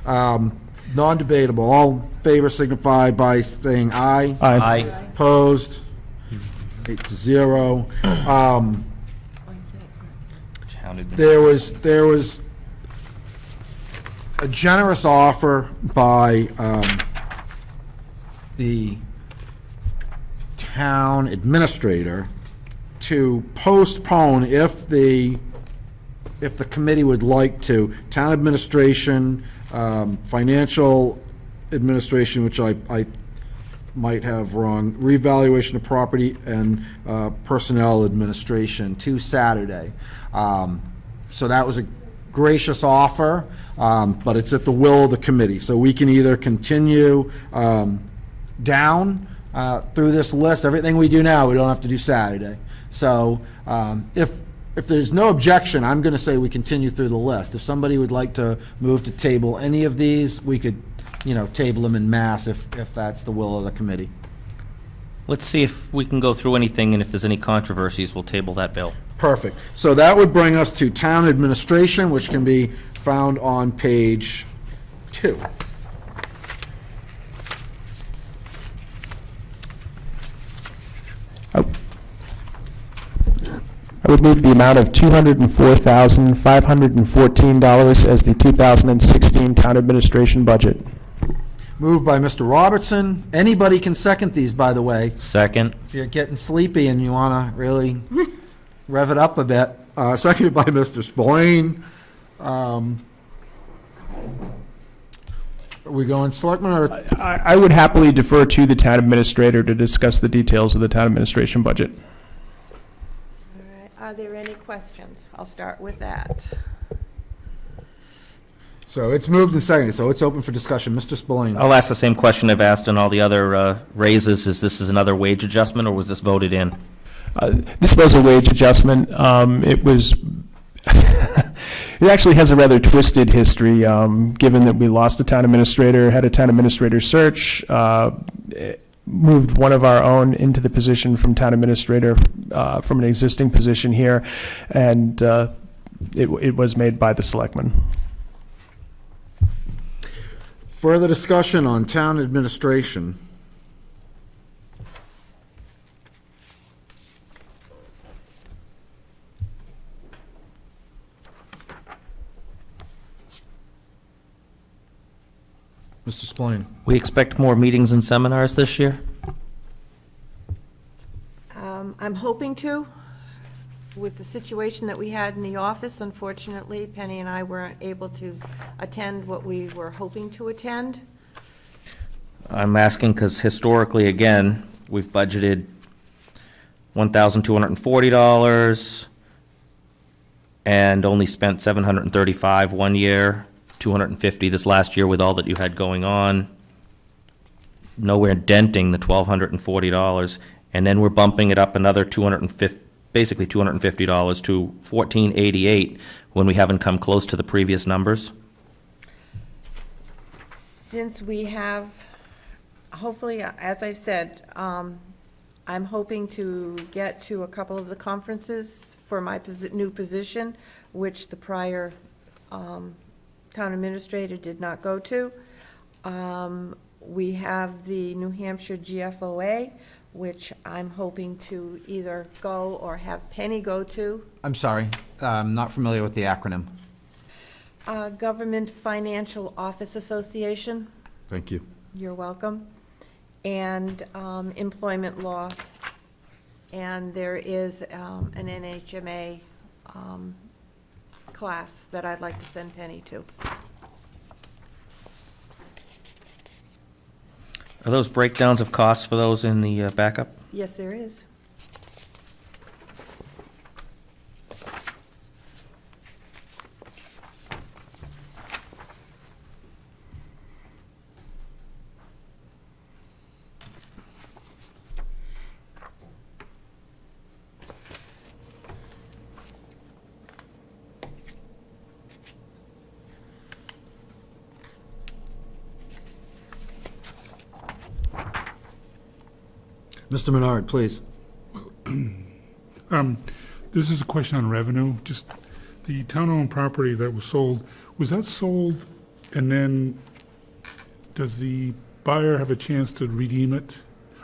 Non-debatable. All in favor signify by saying aye. Aye. Opposed? 8-0. There was a generous offer by the town administrator to postpone, if the committee would like to, town administration, financial administration, which I might have wrong, revaluation of property, and personnel administration to Saturday. So that was a gracious offer, but it's at the will of the committee. So we can either continue down through this list, everything we do now, we don't have to do Saturday. So if if there's no objection, I'm going to say we continue through the list. If somebody would like to move to table any of these, we could, table them in mass if that's the will of the committee. Let's see if we can go through anything, and if there's any controversies, we'll table that bill. Perfect. So that would bring us to town administration, which can be found on page 2. I would move the amount of $204,514 as the 2016 town administration budget. Moved by Mr. Robertson. Anybody can second these, by the way. Second. If you're getting sleepy and you want to really rev it up a bit. Seconded by Mr. Spillane. Are we going selectmen or? I would happily defer to the town administrator to discuss the details of the town administration budget. All right, are there any questions? I'll start with that. So it's moved and seconded, so it's open for discussion. Mr. Spillane. I'll ask the same question I've asked on all the other raises. Is this another wage adjustment, or was this voted in? This was a wage adjustment. It was, it actually has a rather twisted history, given that we lost a town administrator, had a town administrator search, moved one of our own into the position from town administrator, from an existing position here, and it was made by the selectmen. Further discussion on town administration. Mr. Spillane. We expect more meetings and seminars this year? I'm hoping to. With the situation that we had in the office, unfortunately, Penny and I weren't able to attend what we were hoping to attend. I'm asking because historically, again, we've budgeted $1,240 and only spent $735 one year, $250 this last year with all that you had going on. Nowhere denting the $1,240, and then we're bumping it up another basically $250 to $1,488 when we haven't come close to the previous numbers. Since we have, hopefully, as I've said, I'm hoping to get to a couple of the conferences for my new position, which the prior town administrator did not go to. We have the New Hampshire GFOA, which I'm hoping to either go or have Penny go to. I'm sorry, I'm not familiar with the acronym. Government Financial Office Association, Thank you. you're welcome, and employment law. And there is an NHMA class that I'd like to send Penny to. Are those breakdowns of costs for those in the backup? Yes, there is. Mr. Menard, please. This is a question on revenue, just the town-owned property that was that sold, and then does the buyer have a chance to redeem it?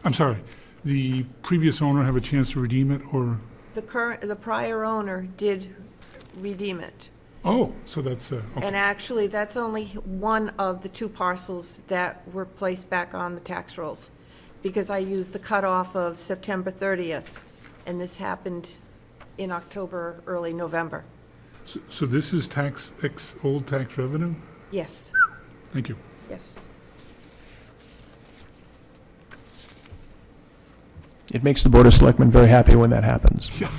I'm sorry, the previous owner have a chance to redeem it, or? The prior owner did redeem it. Oh, so that's, okay. And actually, that's only one of the 2 parcels that were placed back on the tax rolls, because I used the cutoff of September 30th, and this happened in October, early November. So this is old tax revenue? Yes, Thank you. yes. It makes the Board of Selectmen very happy when that happens. Yes.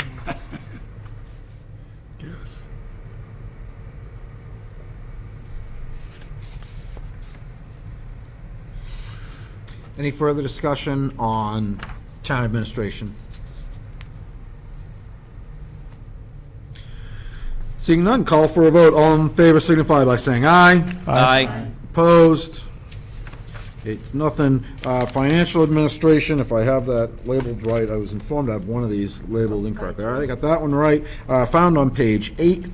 Any further discussion on town administration? Seeing none, call for a vote. All in favor signify by saying aye. Aye. Opposed? It's nothing. Financial administration, if I have that labeled right, I was informed I have one of these labeled incorrectly. All right, I got that one right. Found on page 8.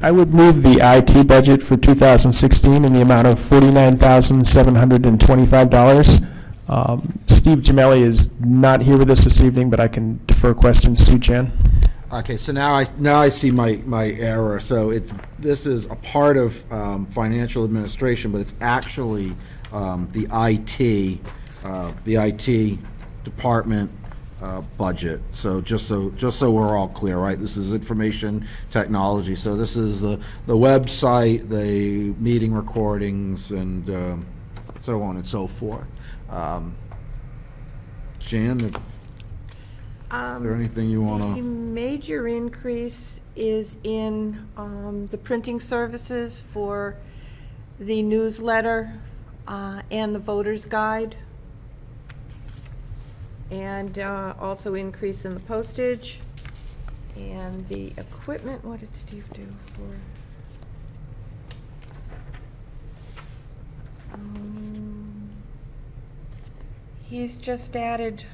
I would move the IT budget for 2016 in the amount of $49,725. Steve Gemelli is not here with us this evening, but I can defer questions to Jan. Okay, so now I see my error. So this is a part of financial administration, but it's actually the IT department budget. So just so we're all clear, right? This is information technology. So this is the website, the meeting recordings, and so on and so forth. Jan, is there anything you want The to? major increase is in the printing services for the newsletter and the voter's guide. And also increase in the postage. And the equipment, what did Steve do for? He's just added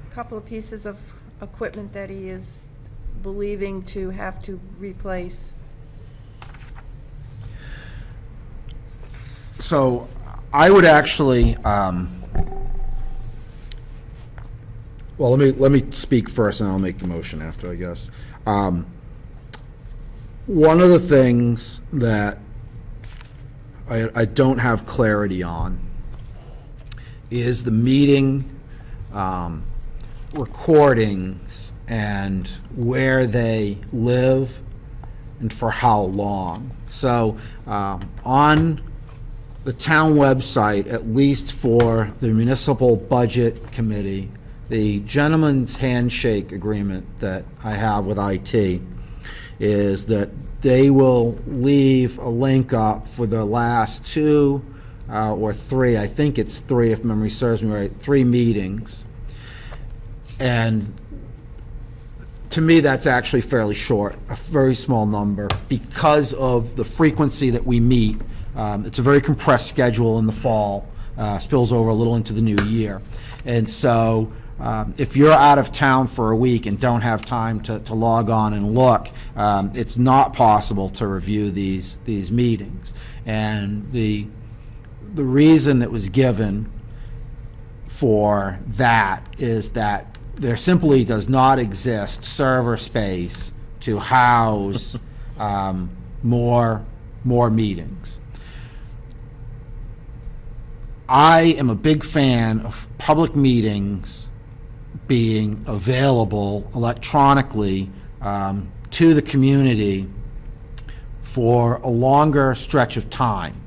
a couple of pieces of equipment that he is believing to have to replace. So I would actually, well, let me speak first, and I'll make the motion after, I guess. One of the things that I don't have clarity on is the meeting recordings and where they live and for how long. So on the town website, at least for the municipal budget committee, the gentleman's handshake agreement that I have with IT is that they will leave a link up for the last 2 or 3, I think it's 3 if memory serves me right, 3 meetings. And to me, that's actually fairly short, a very small number, because of the frequency that we meet. It's a very compressed schedule in the fall, spills over a little into the new year. And so if you're out of town for a week and don't have time to log on and look, it's not possible to review these meetings. And the reason that was given for that is that there simply does not exist server space to house more meetings. I am a big fan of public meetings being available electronically to the community for a longer stretch of time,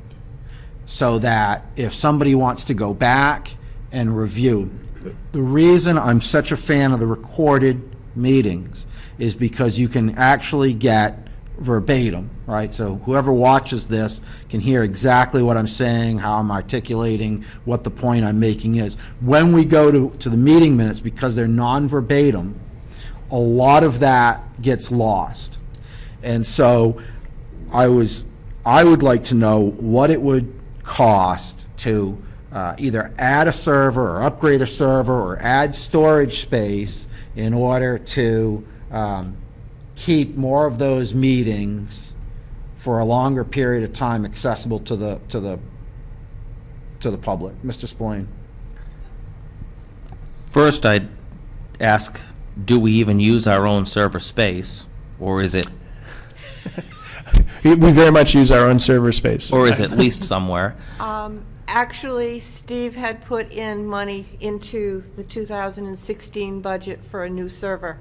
so that if somebody wants to go back and review. The reason I'm such a fan of the recorded meetings is because you can actually get verbatim, right? So whoever watches this can hear exactly what I'm saying, how I'm articulating, what the point I'm making is. When we go to the meeting minutes, because they're non-verbatim, a lot of that gets lost. And so I would like to know what it would cost to either add a server or upgrade a server or add storage space in order to keep more of those meetings for a longer period of time accessible to the public. Mr. Spillane. First, I'd ask, do we even use our own server space, or is it, We very much use our own server space. or is it leased somewhere? Actually, Steve had put in money into the 2016 budget for a new server.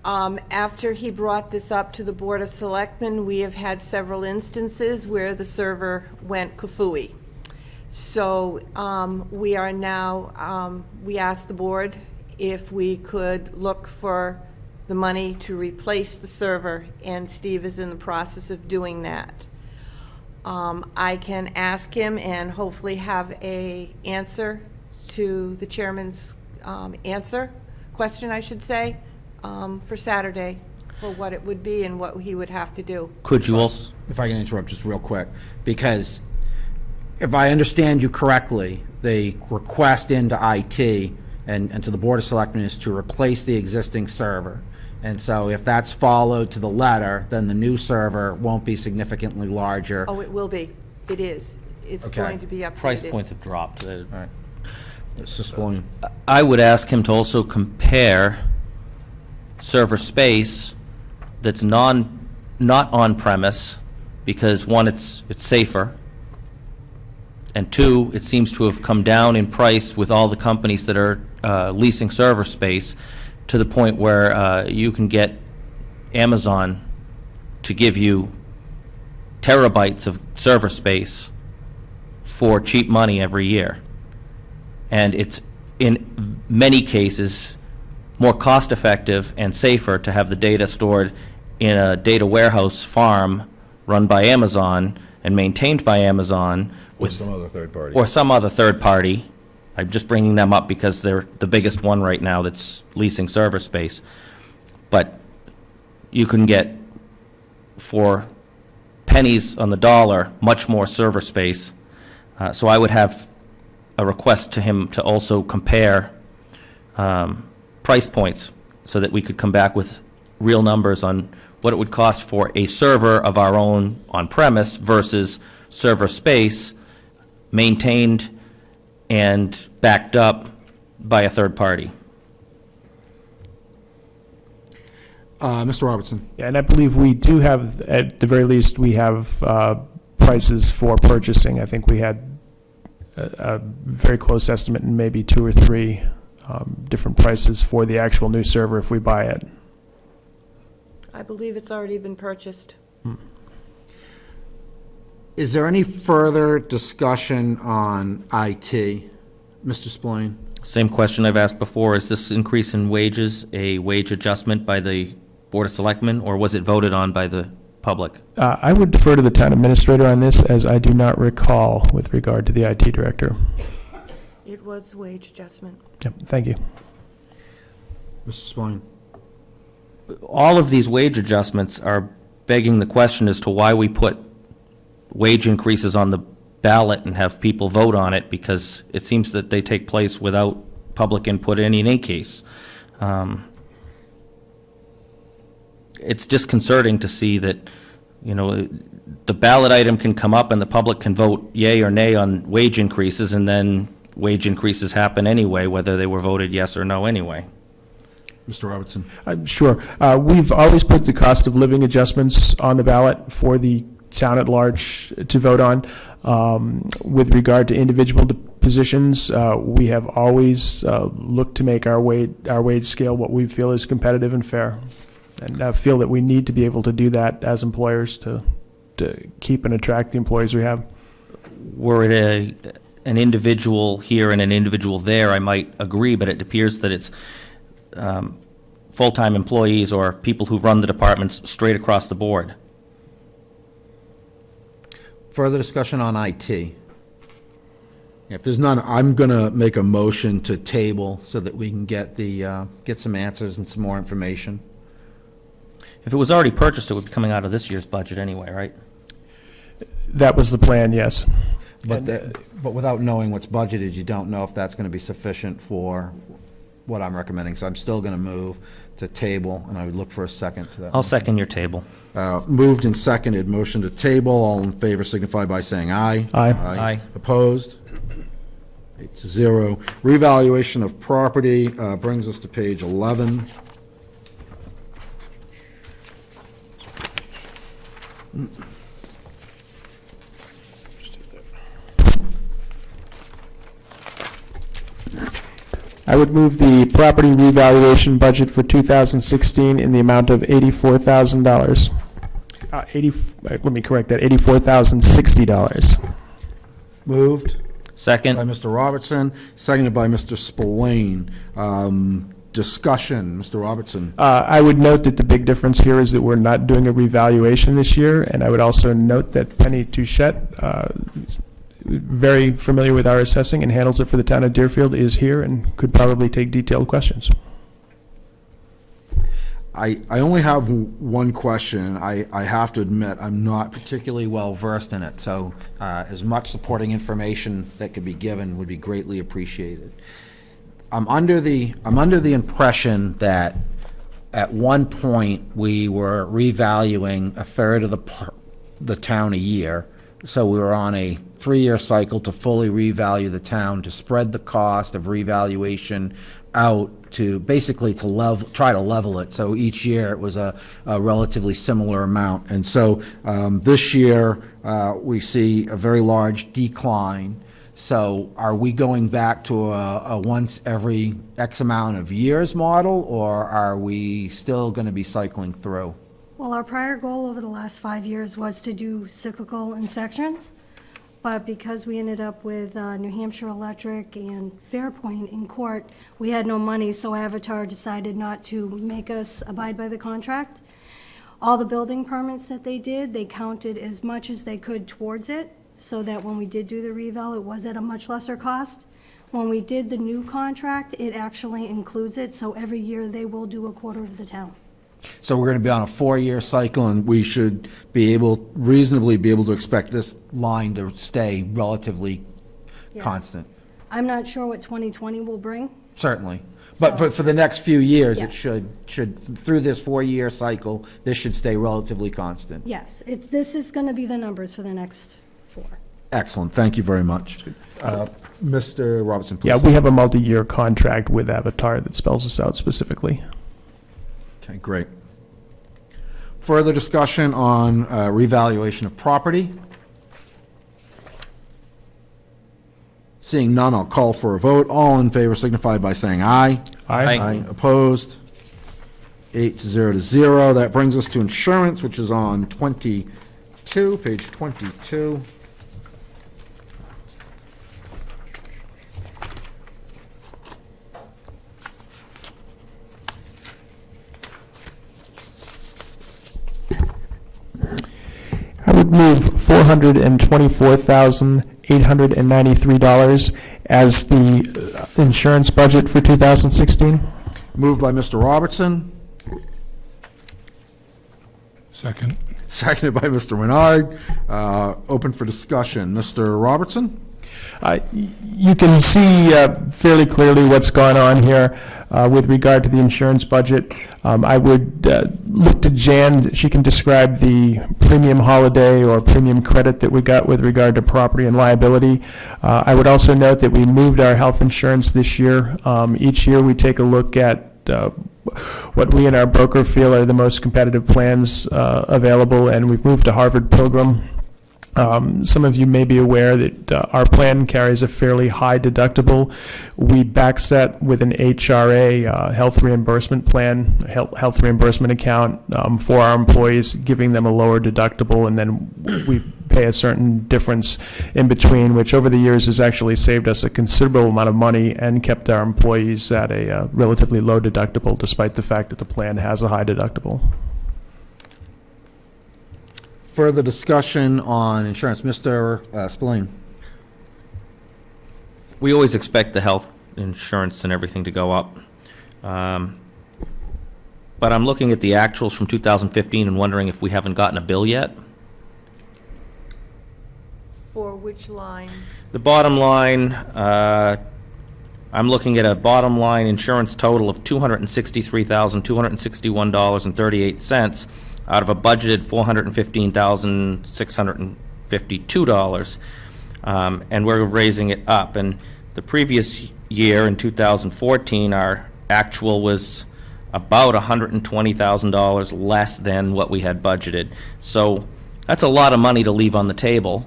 After he brought this up to the Board of Selectmen, we have had several instances where the server went kafooey. So we are now, we asked the board if we could look for the money to replace the server, and Steve is in the process of doing that. I can ask him and hopefully have a answer to the chairman's question, I should say, for Saturday, for what it would be and what he would have to do. Could you also, If I can interrupt just real quick, because if I understand you correctly, the request into IT and to the Board of Selectmen is to replace the existing server. And so if that's followed to the letter, then the new server won't be significantly larger. Oh, it will be. It is. It's Okay. going to be updated. price points have dropped. Mr. Spillane. I would ask him to also compare server space that's not on-premise, because one, it's safer, and two, it seems to have come down in price with all the companies that are leasing server space, to the point where you can get Amazon to give you terabytes of server space for cheap money every year. And it's, in many cases, more cost-effective and safer to have the data stored in a data warehouse farm run by Amazon and maintained by Amazon with Some other third party. or some other third party. I'm just bringing them up because they're the biggest one right now that's leasing server space. But you can get, for pennies on the dollar, much more server space. So I would have a request to him to also compare price points so that we could come back with real numbers on what it would cost for a server of our own on-premise versus server space maintained and backed up by a third party. Mr. Robertson. Yeah, and I believe we do have, at the very least, we have prices for purchasing. I think we had a very close estimate, and maybe 2 or 3 different prices for the actual new server if we buy it. I believe it's already been purchased. Is there any further discussion on IT? Mr. Spillane? Same question I've asked before, is this increase in wages a wage adjustment by the Board of Selectmen, or was it voted on by the public? I would defer to the town administrator on this, as I do not recall with regard to the IT director. It was wage adjustment. Yep, thank you. Mr. Spillane? All of these wage adjustments are begging the question as to why we put wage increases on the ballot and have people vote on it, because it seems that they take place without public input in any case. It's disconcerting to see that, you know, the ballot item can come up and the public can vote yay or nay on wage increases, and then wage increases happen anyway, whether they were voted yes or no anyway. Mr. Robertson? Sure. We've always put the cost of living adjustments on the ballot for the town at large to vote on. With regard to individual positions, we have always looked to make our wage scale what we feel is competitive and fair. And I feel that we need to be able to do that as employers to keep and attract the employees we have. Were it an individual here and an individual there, I might agree, but it appears that it's full-time employees or people who run the departments straight across the board. Further discussion on IT? If there's none, I'm going to make a motion to table so that we can get get some answers and some more information. If it was already purchased, it would be coming out of this year's budget anyway, right? That was the plan, yes. But without knowing what's budgeted, you don't know if that's going to be sufficient for what I'm recommending. So I'm still going to move to table, and I would look for a second to that. I'll second your table. Moved and seconded, motion to table. All in favor signify by saying aye. Aye. Aye. Opposed? 8-0. Revaluation of property brings us to page 11. I would move the property revaluation budget for 2016 in the amount of $84,000. Let me correct that, $84,060. Moved by Second? Mr. Robertson, seconded by Mr. Spillane. discussion, Mr. Robertson. I would note that the big difference here is that we're not doing a revaluation this year, and I would also note that Penny Touchette, is very familiar with our assessing and handles it for the town of Deerfield, is here and could probably take detailed questions. I only have one question. I have to admit, I'm not Particularly well-versed in it, so as much supporting information that could be given would be greatly appreciated. I'm under the impression that at one point, we were revaluing a third of the town a year. So we were on a 3-year cycle to fully revalue the town, to spread the cost of revaluation out to basically try to level it. So each year it was a relatively similar amount. And so this year, we see a very large decline. So are we going back to a once every X amount of years model, or are we still going to be cycling through? Well, our prior goal over the last 5 years was to do cyclical inspections, but because we ended up with New Hampshire Electric and Fairpoint in court, we had no money, so Avatar decided not to make us abide by the contract. All the building permits that they did, they counted as much as they could towards it, so that when we did do the reval, it was at a much lesser cost. When we did the new contract, it actually includes it, so every year they will do a quarter of the town. So we're going to be on a 4-year cycle, and we should reasonably be able to expect this line to stay relatively Yeah. constant. I'm not sure what 2020 will bring. Certainly. But for the next few years, it Yes. should, through this 4-year cycle, this should stay relatively constant. Yes, this is going to be the numbers for the next 4. Excellent. Thank you very much. Mr. Robertson, please. Yeah, we have a multi-year contract with Avatar that spells this out specifically. Okay, great. Further discussion on revaluation of property? Seeing none, I'll call for a vote. All in favor signify by saying aye. Aye. Opposed? 8-0 to 0. That brings us to insurance, which is on 22, page 22. I would move $424,893 as the insurance budget for 2016. Moved by Mr. Robertson, Second. seconded by Mr. Menard. Open for discussion. Mr. Robertson? You can see fairly clearly what's gone on here with regard to the insurance budget. I would look to Jan. She can describe the premium holiday or premium credit that we got with regard to property and liability. I would also note that we moved our health insurance this year. Each year we take a look at what we and our broker feel are the most competitive plans available, and we've moved to Harvard Pilgrim. Some of you may be aware that our plan carries a fairly high deductible. We backset with an HRA health reimbursement plan, health reimbursement account for our employees, giving them a lower deductible, and then we pay a certain difference in between, which over the years has actually saved us a considerable amount of money and kept our employees at a relatively low deductible, despite the fact that the plan has a high deductible. Further discussion on insurance. Mr. Spillane? We always expect the health insurance and everything to go up. But I'm looking at the actuals from 2015 and wondering if we haven't gotten a bill yet. For which line? The bottom line, I'm looking at a bottom line insurance total of $263,261.38 out of a budgeted $415,652. And we're raising it up. And the previous year, in 2014, our actual was about $120,000 less than what we had budgeted. So that's a lot of money to leave on the table.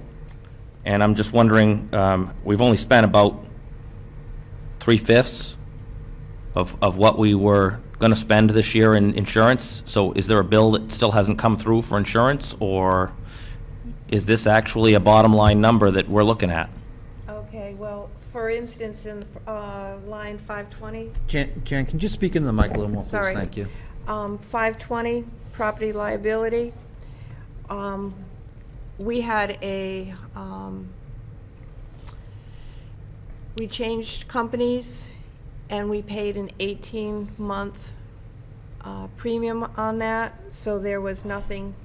And I'm just wondering, we've only spent about 3/5 of what we were going to spend this year in insurance. So is there a bill that still hasn't come through for insurance, or is this actually a bottom line number that we're looking at? Okay, well, for instance, in line 520, Jan, can you speak into the mic a little more, please? Sorry. Thank you. 520, property liability. We had we changed companies, and we paid an 18-month premium on that, so there was nothing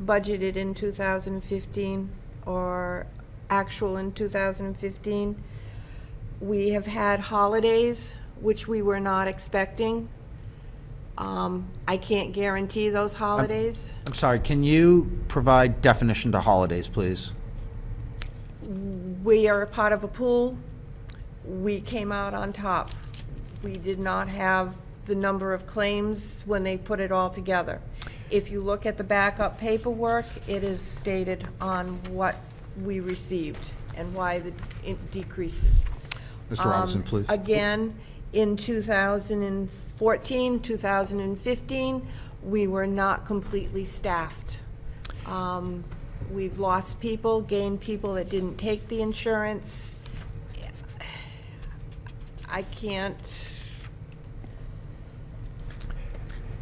budgeted in 2015 or actual in 2015. We have had holidays, which we were not expecting. I can't guarantee those holidays. I'm sorry, can you provide definition to holidays, please? We are a part of a pool. We came out on top. We did not have the number of claims when they put it all together. If you look at the backup paperwork, it is stated on what we received and why it decreases. Mr. Robinson, please. Again, in 2014, 2015, we were not completely staffed. We've lost people, gained people that didn't take the insurance. I can't.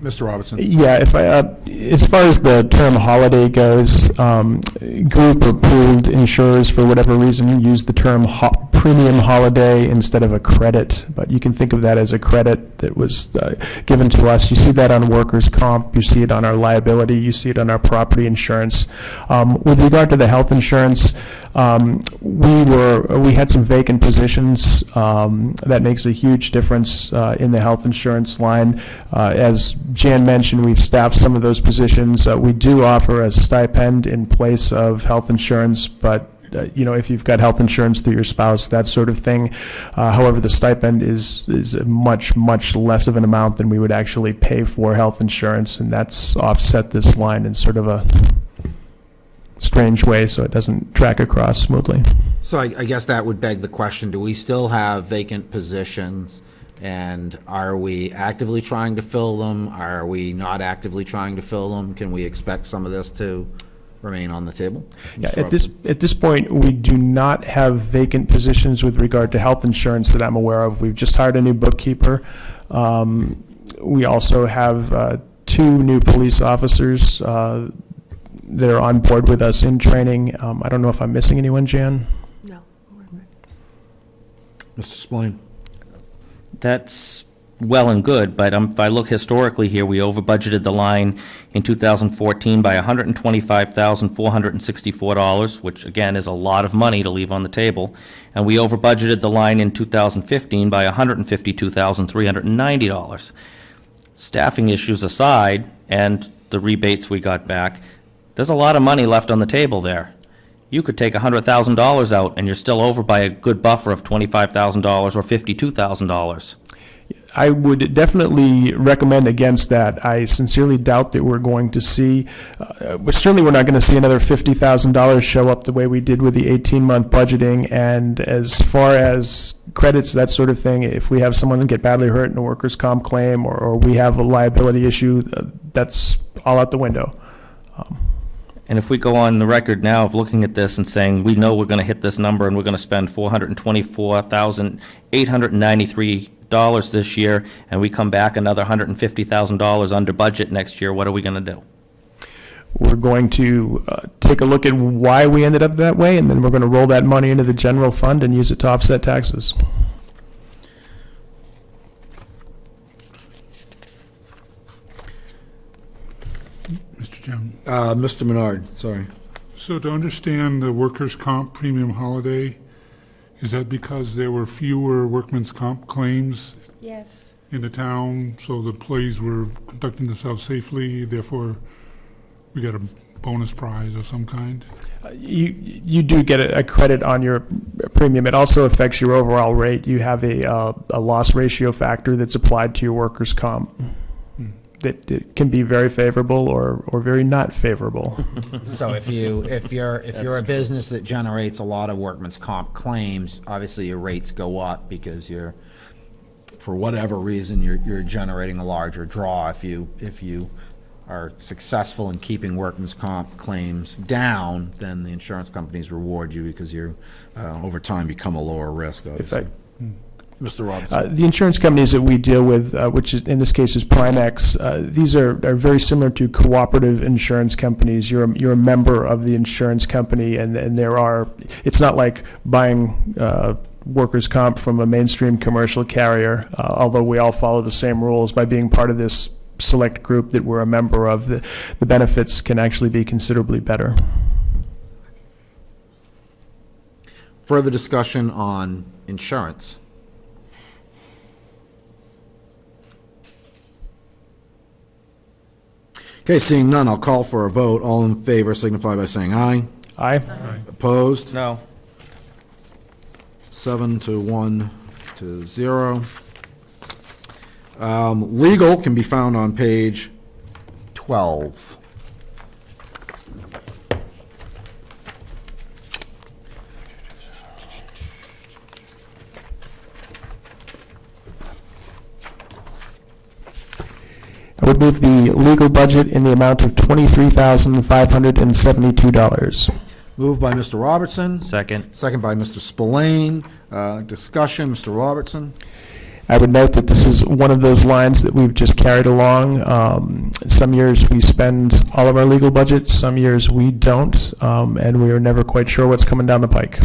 Mr. Robertson? Yeah, if I, as far as the term holiday goes, group or pooled insurers, for whatever reason, use the term premium holiday instead of a credit, but you can think of that as a credit that was given to us. You see that on workers' comp, you see it on our liability, you see it on our property insurance. With regard to the health insurance, we had some vacant positions. That makes a huge difference in the health insurance line. As Jan mentioned, we've staffed some of those positions. We do offer a stipend in place of health insurance, but if you've got health insurance through your spouse, that sort of thing. However, the stipend is much, much less of an amount than we would actually pay for health insurance, and that's offset this line in sort of a strange way, so it doesn't track across smoothly. So I guess that would beg the question, do we still have vacant positions? And are we actively trying to fill them? Are we not actively trying to fill them? Can we expect some of this to remain on the table? Yeah, at this point, we do not have vacant positions with regard to health insurance that I'm aware of. We've just hired a new bookkeeper. We also have 2 new police officers that are on board with us in training. I don't know if I'm missing anyone, Jan? No. Mr. Spillane? That's well and good, but if I look historically here, we over budgeted the line in 2014 by $125,464, which again is a lot of money to leave on the table, and we over budgeted the line in 2015 by $152,390. Staffing issues aside, and the rebates we got back, there's a lot of money left on the table there. You could take $100,000 out, and you're still over by a good buffer of $25,000 or $52,000. I would definitely recommend against that. I sincerely doubt that we're going to see, certainly we're not going to see another $50,000 show up the way we did with the 18-month budgeting. And as far as credits, that sort of thing, if we have someone get badly hurt in a workers' comp claim or we have a liability issue, that's all out the window. And if we go on the record now of looking at this and saying, we know we're going to hit this number and we're going to spend $424,893 this year, and we come back another $150,000 under budget next year, what are we going to do? We're going to take a look at why we ended up that way, and then we're going to roll that money into the general fund and use it to offset taxes. Mr. Chairman. Mr. Menard, sorry. So to understand the workers' comp premium holiday, is that because there were fewer workman's comp claims Yes. in the town, so the employees were conducting themselves safely, therefore we got a bonus prize of some kind? You do get a credit on your premium. It also affects your overall rate. You have a loss ratio factor that's applied to your workers' comp. That it can be very favorable or very not favorable. So if you're a business that generates a lot of workman's comp claims, obviously your rates go up because for whatever reason, you're generating a larger draw. If you are successful in keeping workman's comp claims down, then the insurance companies reward you because you, over time, become a lower risk, obviously. Mr. Robertson. The insurance companies that we deal with, which is, in this case is Primex, these are very similar to cooperative insurance companies. You're a member of the insurance company, and it's not like buying workers' comp from a mainstream commercial carrier, although we all follow the same rules. By being part of this select group that we're a member of, the benefits can actually be considerably better. Further discussion on insurance. Okay, seeing none, I'll call for a vote. All in favor signify by saying aye. Aye. Opposed? No. 7 to 1 to 0. Legal can be found on page 12. I would move the legal budget in the amount of $23,572. Moved by Mr. Robertson, Second. second by Mr. Spillane. Discussion, Mr. Robertson. I would note that this is one of those lines that we've just carried along. Some years we spend all of our legal budget, some years we don't, and we are never quite sure what's coming down the pike.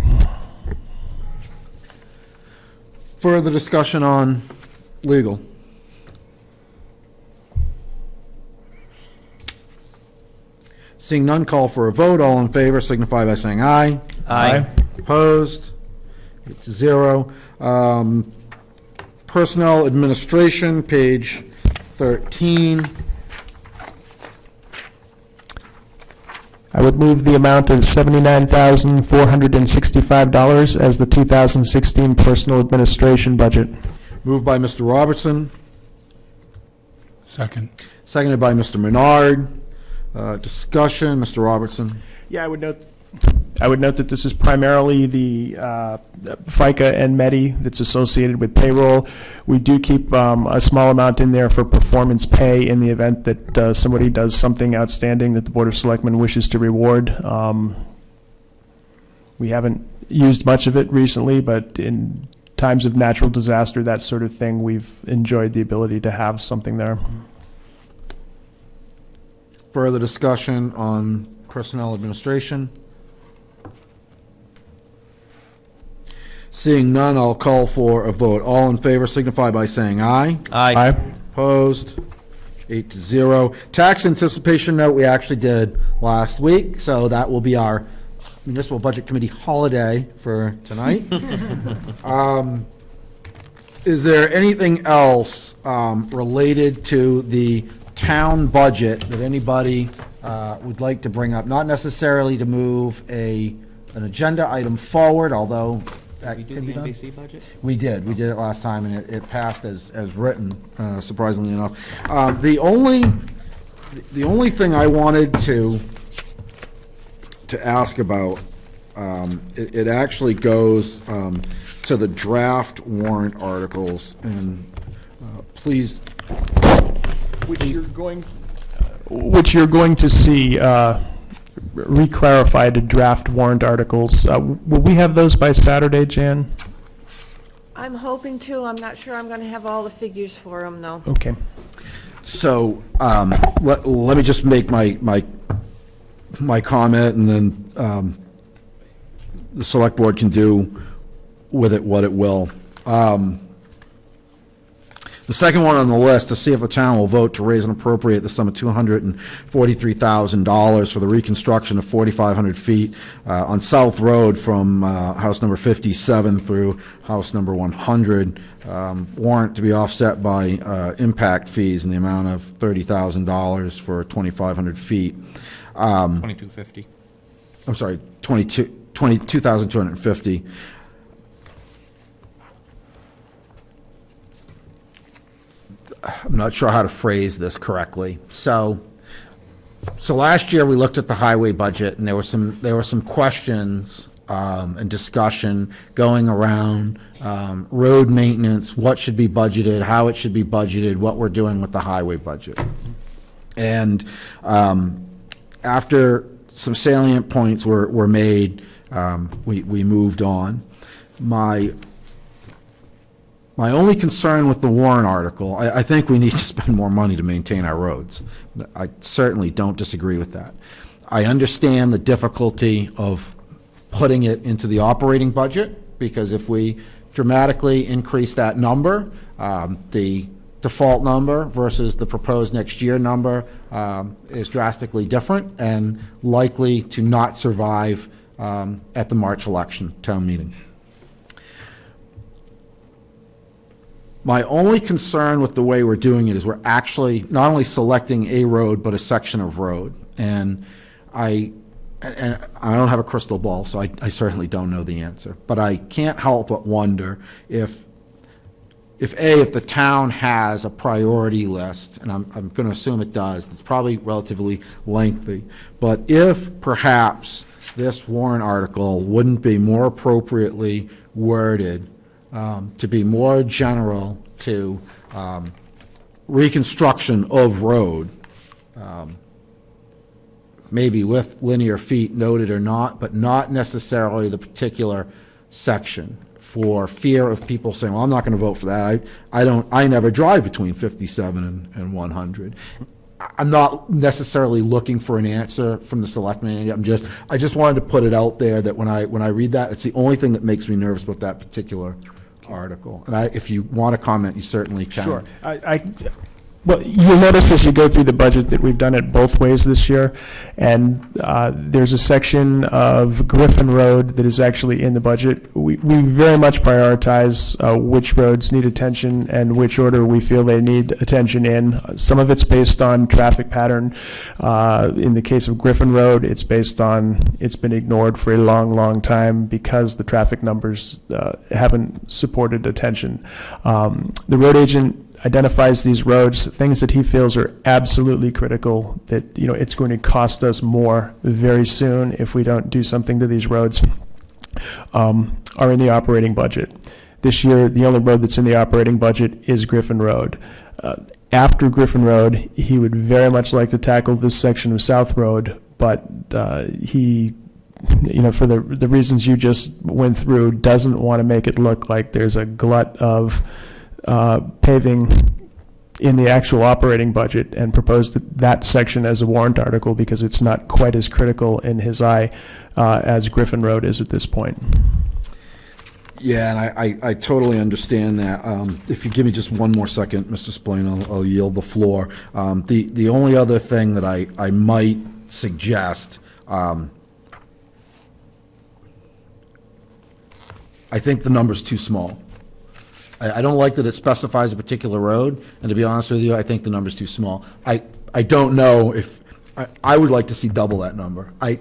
Further discussion on legal. Seeing none, call for a vote. All in favor signify by saying aye. Aye. Opposed? 8 to 0. Personnel Administration, page 13. I would move the amount of $79,465 as the 2016 personal administration budget. Moved by Mr. Robertson, Second. seconded by Mr. Menard. Discussion, Mr. Robertson. Yeah, I would note that this is primarily the FICA and MEDI that's associated with payroll. We do keep a small amount in there for performance pay in the event that somebody does something outstanding that the Board of Selectmen wishes to reward. We haven't used much of it recently, but in times of natural disaster, that sort of thing, we've enjoyed the ability to have something there. Further discussion on Personnel Administration. Seeing none, I'll call for a vote. All in favor signify by saying aye. Aye. Opposed? 8 to 0. Tax anticipation note, we actually did last week, so that will be our Municipal Budget Committee holiday for tonight. Is there anything else related to the town budget that anybody would like to bring up? Not necessarily to move an agenda item forward, although that can be done. budget? We did it last time, and it passed as written, surprisingly enough. The only thing I wanted to ask about, it actually goes to the draft warrant articles, and please, Which you're going to see reclarified draft warrant articles. Will we have those by Saturday, Jan? I'm hoping to. I'm not sure I'm going to have all the figures for them, though. Okay. so let me just make my comment, and then the select board can do with it what it will. The second one on the list, to see if the town will vote to raise and appropriate the sum of $243,000 for the reconstruction of 4,500 feet on South Road from house number 57 through house number 100. Warrant to be offset by impact fees in the amount of $30,000 for 2,500 feet. 2250. I'm sorry, 22,250. I'm not sure how to phrase this correctly. So last year we looked at the highway budget, and there were some questions and discussion going around road maintenance, what should be budgeted, how it should be budgeted, what we're doing with the highway budget. And after some salient points were made, we moved on. My only concern with the warrant article, I think we need to spend more money to maintain our roads. I certainly don't disagree with that. I understand the difficulty of putting it into the operating budget, because if we dramatically increase that number, the default number versus the proposed next year number is drastically different and likely to not survive at the March election town meeting. My only concern with the way we're doing it is we're actually not only selecting a road, but a section of road. And I don't have a crystal ball, so I certainly don't know the answer. But I can't help but wonder if the town has a priority list, and I'm going to assume it does, it's probably relatively lengthy, but if perhaps this warrant article wouldn't be more appropriately worded to be more general to reconstruction of road, maybe with linear feet noted or not, but not necessarily the particular section, for fear of people saying, well, I'm not going to vote for that. I never drive between 57 and 100. I'm not necessarily looking for an answer from the selectmen. I just wanted to put it out there that when I read that, it's the only thing that makes me nervous about that particular article. And if you want to comment, you certainly can. Sure. Well, you'll notice as you go through the budget that we've done it both ways this year, and there's a section of Griffin Road that is actually in the budget. We very much prioritize which roads need attention and which order we feel they need attention in. Some of it's based on traffic pattern. In the case of Griffin Road, it's based on, it's been ignored for a long, long time because the traffic numbers haven't supported attention. The road agent identifies these roads, things that he feels are absolutely critical, that, it's going to cost us more very soon if we don't do something to these roads, are in the operating budget. This year, the only road that's in the operating budget is Griffin Road. After Griffin Road, he would very much like to tackle this section of South Road, but he, for the reasons you just went through, doesn't want to make it look like there's a glut of paving in the actual operating budget, and proposed that section as a warrant article because it's not quite as critical in his eye as Griffin Road is at this point. Yeah, and I totally understand that. If you give me just one more second, Mr. Spillane, I'll yield the floor. The only other thing that I might suggest, I think the number's too small. I don't like that it specifies a particular road, and to be honest with you, I think the number's too small. I don't know if, I would like to see double that number. I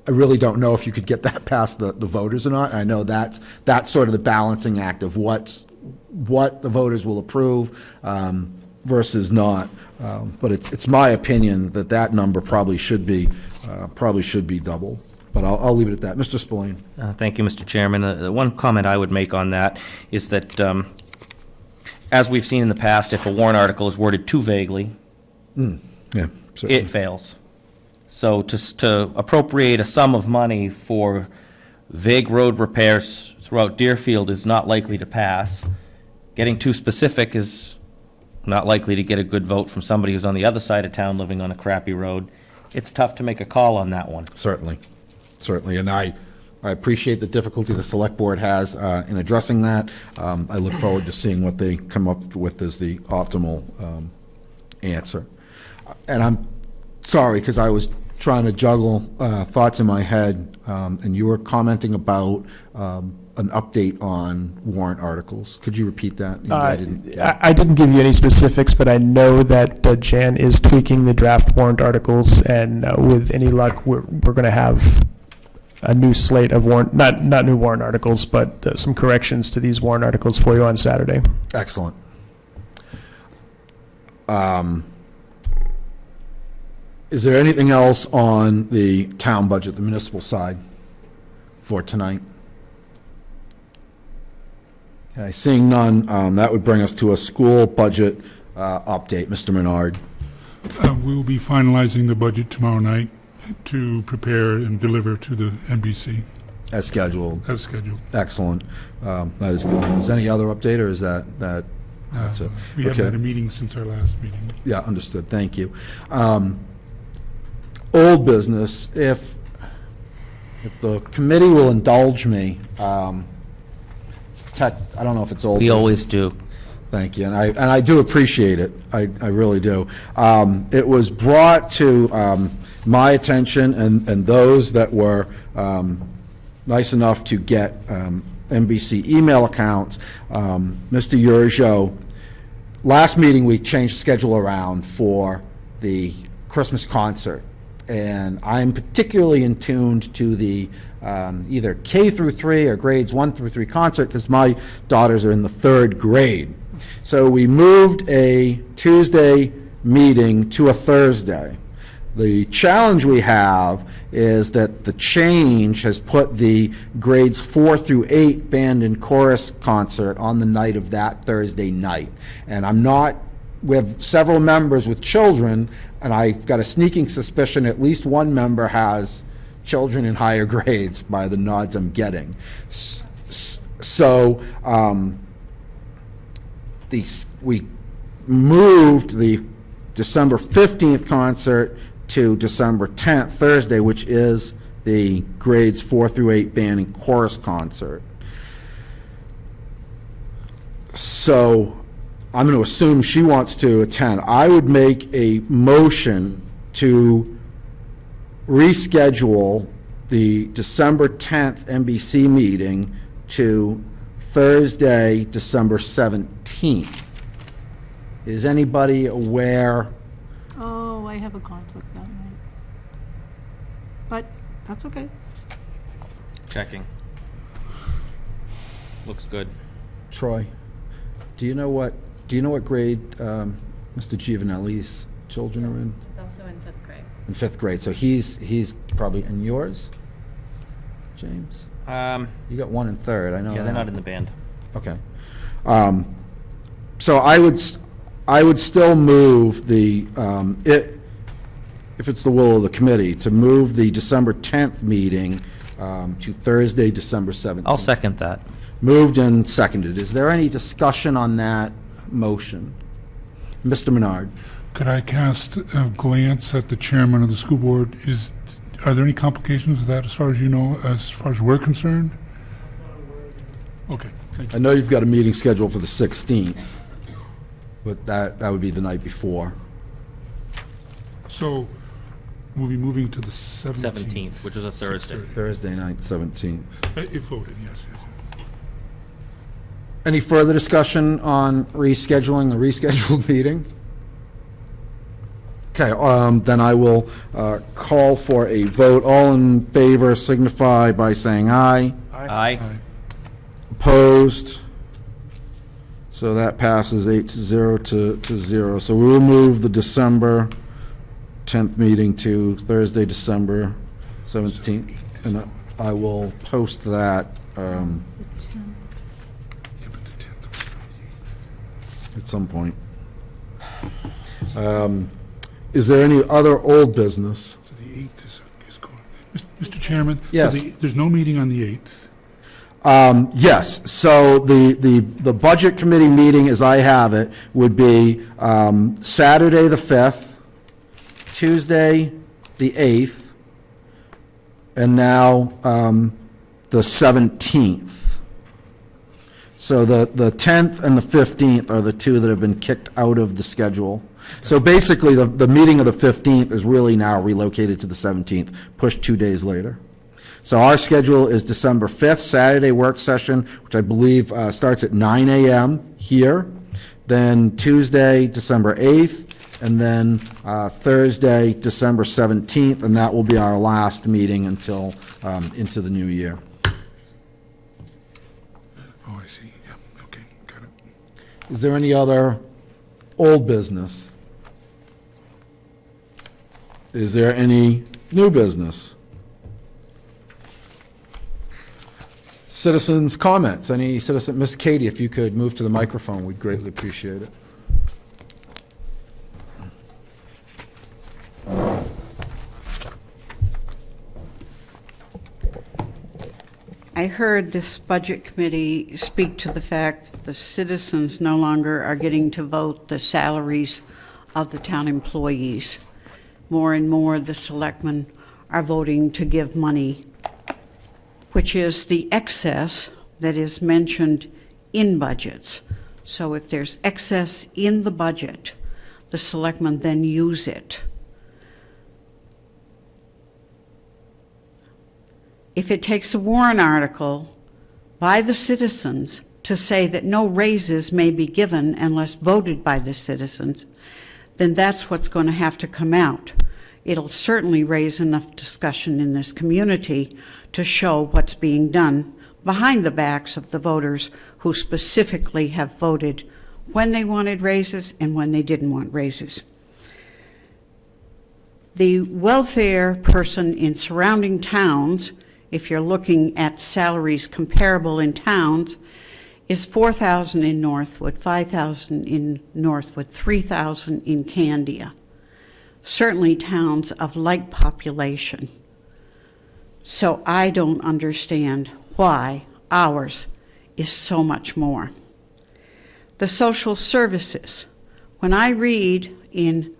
really don't know if you could get that past the voters or not. I know that's sort of the balancing act of what the voters will approve versus not. But it's my opinion that number probably should be doubled. But I'll leave it at that. Mr. Spillane. Thank you, Mr. Chairman. The one comment I would make on that is that, as we've seen in the past, if a warrant article is worded too vaguely, Yeah, it fails. So to appropriate a sum of money for vague road repairs throughout Deerfield is not likely to pass. Getting too specific is not likely to get a good vote from somebody who's on the other side of town living on a crappy road. It's tough to make a call on that one. Certainly, and I appreciate the difficulty the Select Board has in addressing that. I look forward to seeing what they come up with as the optimal answer. And I'm sorry, because I was trying to juggle thoughts in my head, and you were commenting about an update on warrant articles. Could you repeat that? I didn't give you any specifics, but I know that Jan is tweaking the draft warrant articles, and with any luck, we're going to have a new slate of not new warrant articles, but some corrections to these warrant articles for you on Saturday. Excellent. Is there anything else on the town budget, the municipal side, for tonight? Okay, seeing none, that would bring us to a school budget update. Mr. Menard. We will be finalizing the budget tomorrow night to prepare and deliver to the NBC As scheduled. as scheduled. Excellent. That is good news. Any other update, or is that's it? We haven't Okay. had a meeting since our last meeting. Yeah, understood. Thank you. Old business, if the committee will indulge me, I don't know if it's old. We business. always do. Thank you, and I do appreciate it. I really do. It was brought to my attention and those that were nice enough to get NBC email accounts. Mr. Yurjo, last meeting, we changed the schedule around for the Christmas concert, and I'm particularly in tuned to the either K through 3 or grades 1 through 3 concert, because my daughters are in the 3rd grade. So we moved a Tuesday meeting to a Thursday. The challenge we have is that the change has put the grades 4 through 8 band and chorus concert on the night of that Thursday night. And we have several members with children, and I've got a sneaking suspicion at least one member has children in higher grades by the nods I'm getting. So, we moved the December 15th concert to December 10th, Thursday, which is the grades 4 through 8 band and chorus concert. So I'm going to assume she wants to attend. I would make a motion to reschedule the December 10th NBC meeting to Thursday, December 17th. Is anybody aware? Oh, I have a conflict that night. But that's okay. Checking. Looks good. Troy, do you know what grade Mr. Giovanelli's children are in? He's also in 5th grade. In 5th grade, so he's probably, in yours, James? You got 1 in 3rd, I know Yeah, they're that. not in the band. Okay. So I would still move if it's the will of the committee, to move the December 10th meeting to Thursday, December 17th. I'll second that. Moved and seconded. Is there any discussion on that motion? Mr. Menard? Could I cast a glance at the chairman of the school board? Are there any complications with that as far as you know, as far as we're concerned? Okay, thank I you. know you've got a meeting scheduled for the 16th, but that would be the night before. So we'll be moving to the 17th. 17th, which is a Thursday. 6:30. Thursday night, 17th. If voted, yes, yes. Any further discussion on rescheduling the rescheduled meeting? Okay, then I will call for a vote. All in favor signify by saying aye. Aye. Opposed? So that passes 8-0 to 0. So we will move the December 10th meeting to Thursday, December 17th. And I will post that Yeah, but the 10th was from the 8th. at some point. Is there any other old business? So the 8th is gone. Mr. Chairman? so Yes. There's no meeting on the 8th. Yes, so the Budget Committee meeting, as I have it, would be Saturday, the 5th, Tuesday, the 8th, and now the 17th. So the 10th and the 15th are the two that have been kicked out of the schedule. So basically, the meeting of the 15th is really now relocated to the 17th, pushed 2 days later. So our schedule is December 5th, Saturday work session, which I believe starts at 9 a.m. here, then Tuesday, December 8th, and then Thursday, December 17th, and that will be our last meeting until into the new year. Oh, I see, yeah, okay, got it. Is there any other old business? Is there any new business? Citizens' comments, any citizen, Miss Katie, if you could move to the microphone, we'd greatly appreciate it. I heard this budget committee speak to the fact that the citizens no longer are getting to vote the salaries of the town employees. More and more, the selectmen are voting to give money, which is the excess that is mentioned in budgets. So if there's excess in the budget, the selectmen then use it. If it takes a warrant article by the citizens to say that no raises may be given unless voted by the citizens, then that's what's going to have to come out. It'll certainly raise enough discussion in this community to show what's being done behind the backs of the voters who specifically have voted when they wanted raises and when they didn't want raises. The welfare person in surrounding towns, if you're looking at salaries comparable in towns, is $4,000 in Northwood, $5,000 in Northwood, $3,000 in Candia. Certainly towns of like population. So I don't understand why ours is so much more. The social services. When I read in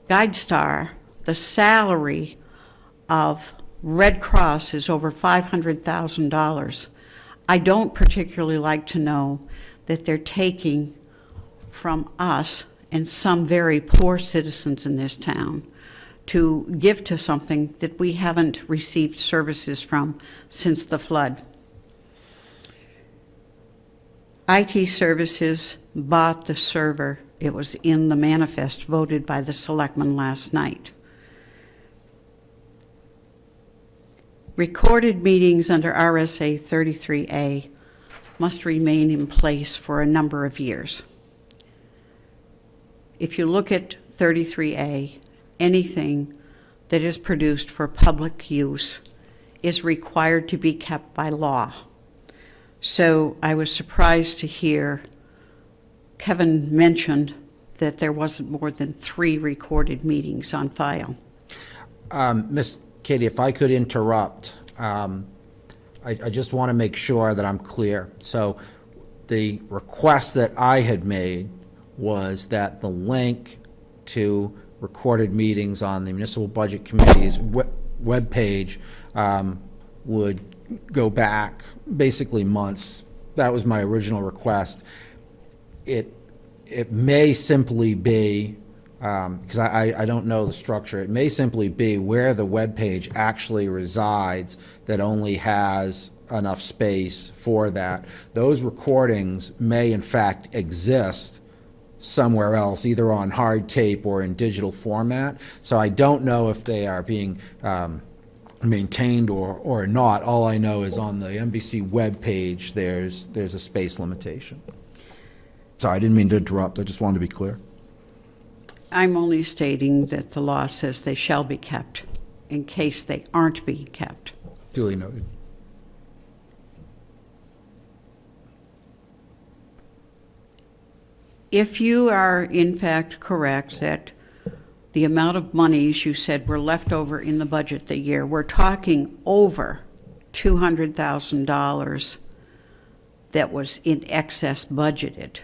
GuideStar the salary of Red Cross is over $500,000, I don't particularly like to know that they're taking from us and some very poor citizens in this town to give to something that we haven't received services from since the flood. IT Services bought the server. It was in the manifest voted by the selectmen last night. Recorded meetings under RSA 33A must remain in place for a number of years. If you look at 33A, anything that is produced for public use is required to be kept by law. So I was surprised to hear Kevin mentioned that there wasn't more than 3 recorded meetings on file. Miss Katie, if I could interrupt, I just want to make sure that I'm clear. So the request that I had made was that the link to recorded meetings on the Municipal Budget Committee's webpage would go back basically months. That was my original request. It may simply be, because I don't know the structure, it may simply be where the webpage actually resides that only has enough space for that. Those recordings may in fact exist somewhere else, either on hard tape or in digital format. So I don't know if they are being maintained or not. All I know is on the NBC webpage, there's a space limitation. Sorry, I didn't mean to interrupt. I just wanted to be clear. I'm only stating that the law says they shall be kept in case they aren't being kept. Duly noted. If you are in fact correct that the amount of monies you said were left over in the budget the year, we're talking over $200,000 that was in excess budgeted.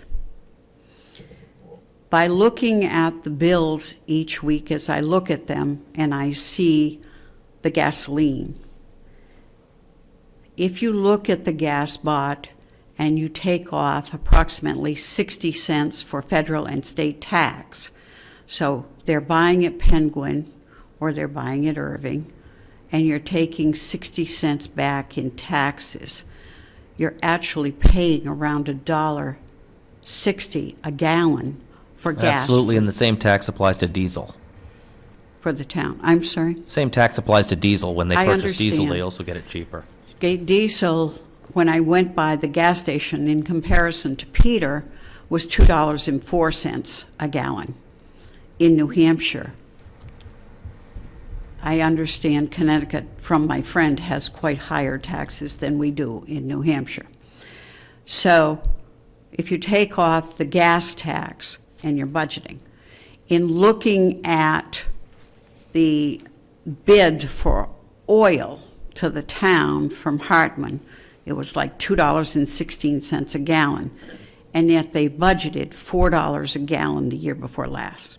By looking at the bills each week as I look at them and I see the gasoline, if you look at the gas bought and you take off approximately 60 cents for federal and state tax, so they're buying at Penguin or they're buying at Irving, and you're taking 60 cents back in taxes, you're actually paying around $1.60 a gallon for gas. Absolutely, and the same tax applies to diesel. For the town. I'm sorry? Same tax applies to diesel. When they I purchase diesel, understand. they also get it cheaper. Diesel, when I went by the gas station in comparison to Peter, was $2.04 a gallon in New Hampshire. I understand Connecticut, from my friend, has quite higher taxes than we do in New Hampshire. So if you take off the gas tax and you're budgeting, in looking at the bid for oil to the town from Hartman, it was like $2.16 a gallon, and yet they budgeted $4 a gallon the year before last.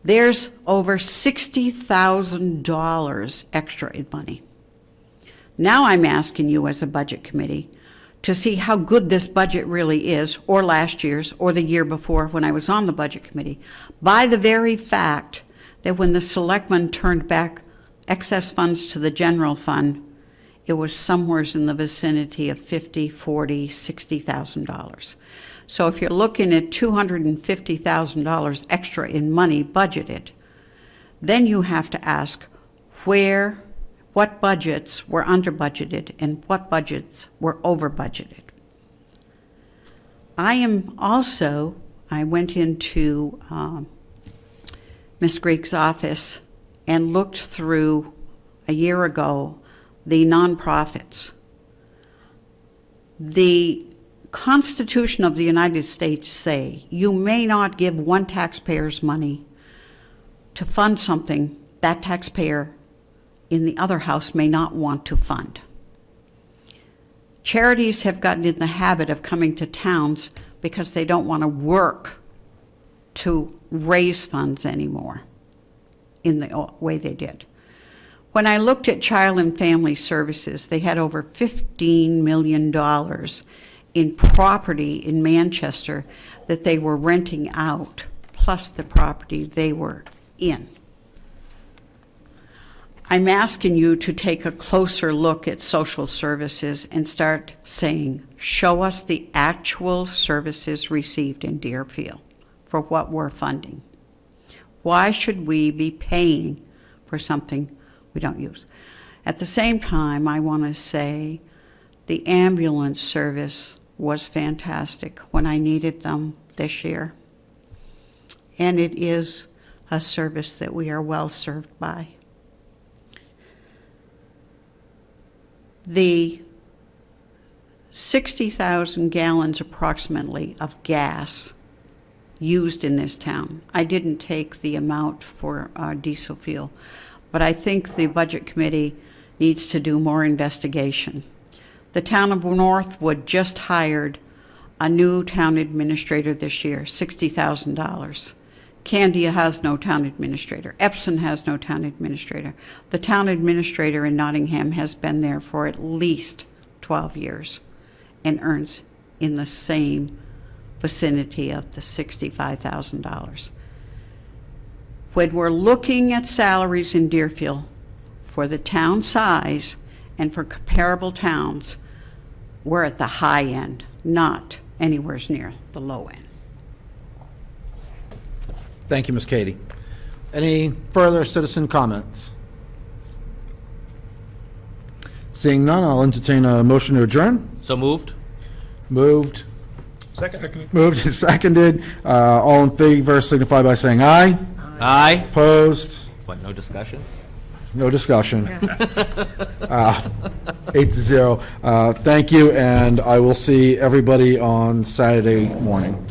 There's over $60,000 extra in money. Now I'm asking you as a budget committee to see how good this budget really is, or last year's, or the year before when I was on the budget committee, by the very fact that when the selectmen turned back excess funds to the general fund, it was somewhere in the vicinity of $50,000, $40,000, $60,000. So if you're looking at $250,000 extra in money budgeted, then you have to ask what budgets were under budgeted and what budgets were over budgeted. I went into Ms. Greig's office and looked through a year ago the nonprofits. The Constitution of the United States say you may not give one taxpayer's money to fund something that taxpayer in the other house may not want to fund. Charities have gotten in the habit of coming to towns because they don't want to work to raise funds anymore in the way they did. When I looked at Child and Family Services, they had over $15 million in property in Manchester that they were renting out, plus the property they were in. I'm asking you to take a closer look at social services and start saying, show us the actual services received in Deerfield for what we're funding. Why should we be paying for something we don't use? At the same time, I want to say the ambulance service was fantastic when I needed them this year. And it is a service that we are well served by. The 60,000 gallons approximately of gas used in this town. I didn't take the amount for diesel fuel, but I think the Budget Committee needs to do more investigation. The town of Northwood just hired a new town administrator this year, $60,000. Candia has no town administrator. Epsom has no town administrator. The town administrator in Nottingham has been there for at least 12 years and earns in the same vicinity of the $65,000. When we're looking at salaries in Deerfield for the town size and for comparable towns, we're at the high end, not anywhere near the low end. Thank you, Ms. Katie. Any further citizen comments? Seeing none, I'll entertain a motion to adjourn. So moved? Moved. Second. Moved and seconded. All in favor signify by saying aye. Aye. Opposed? What, no discussion? No discussion. 8-0. Thank you, and I will see everybody on Saturday morning.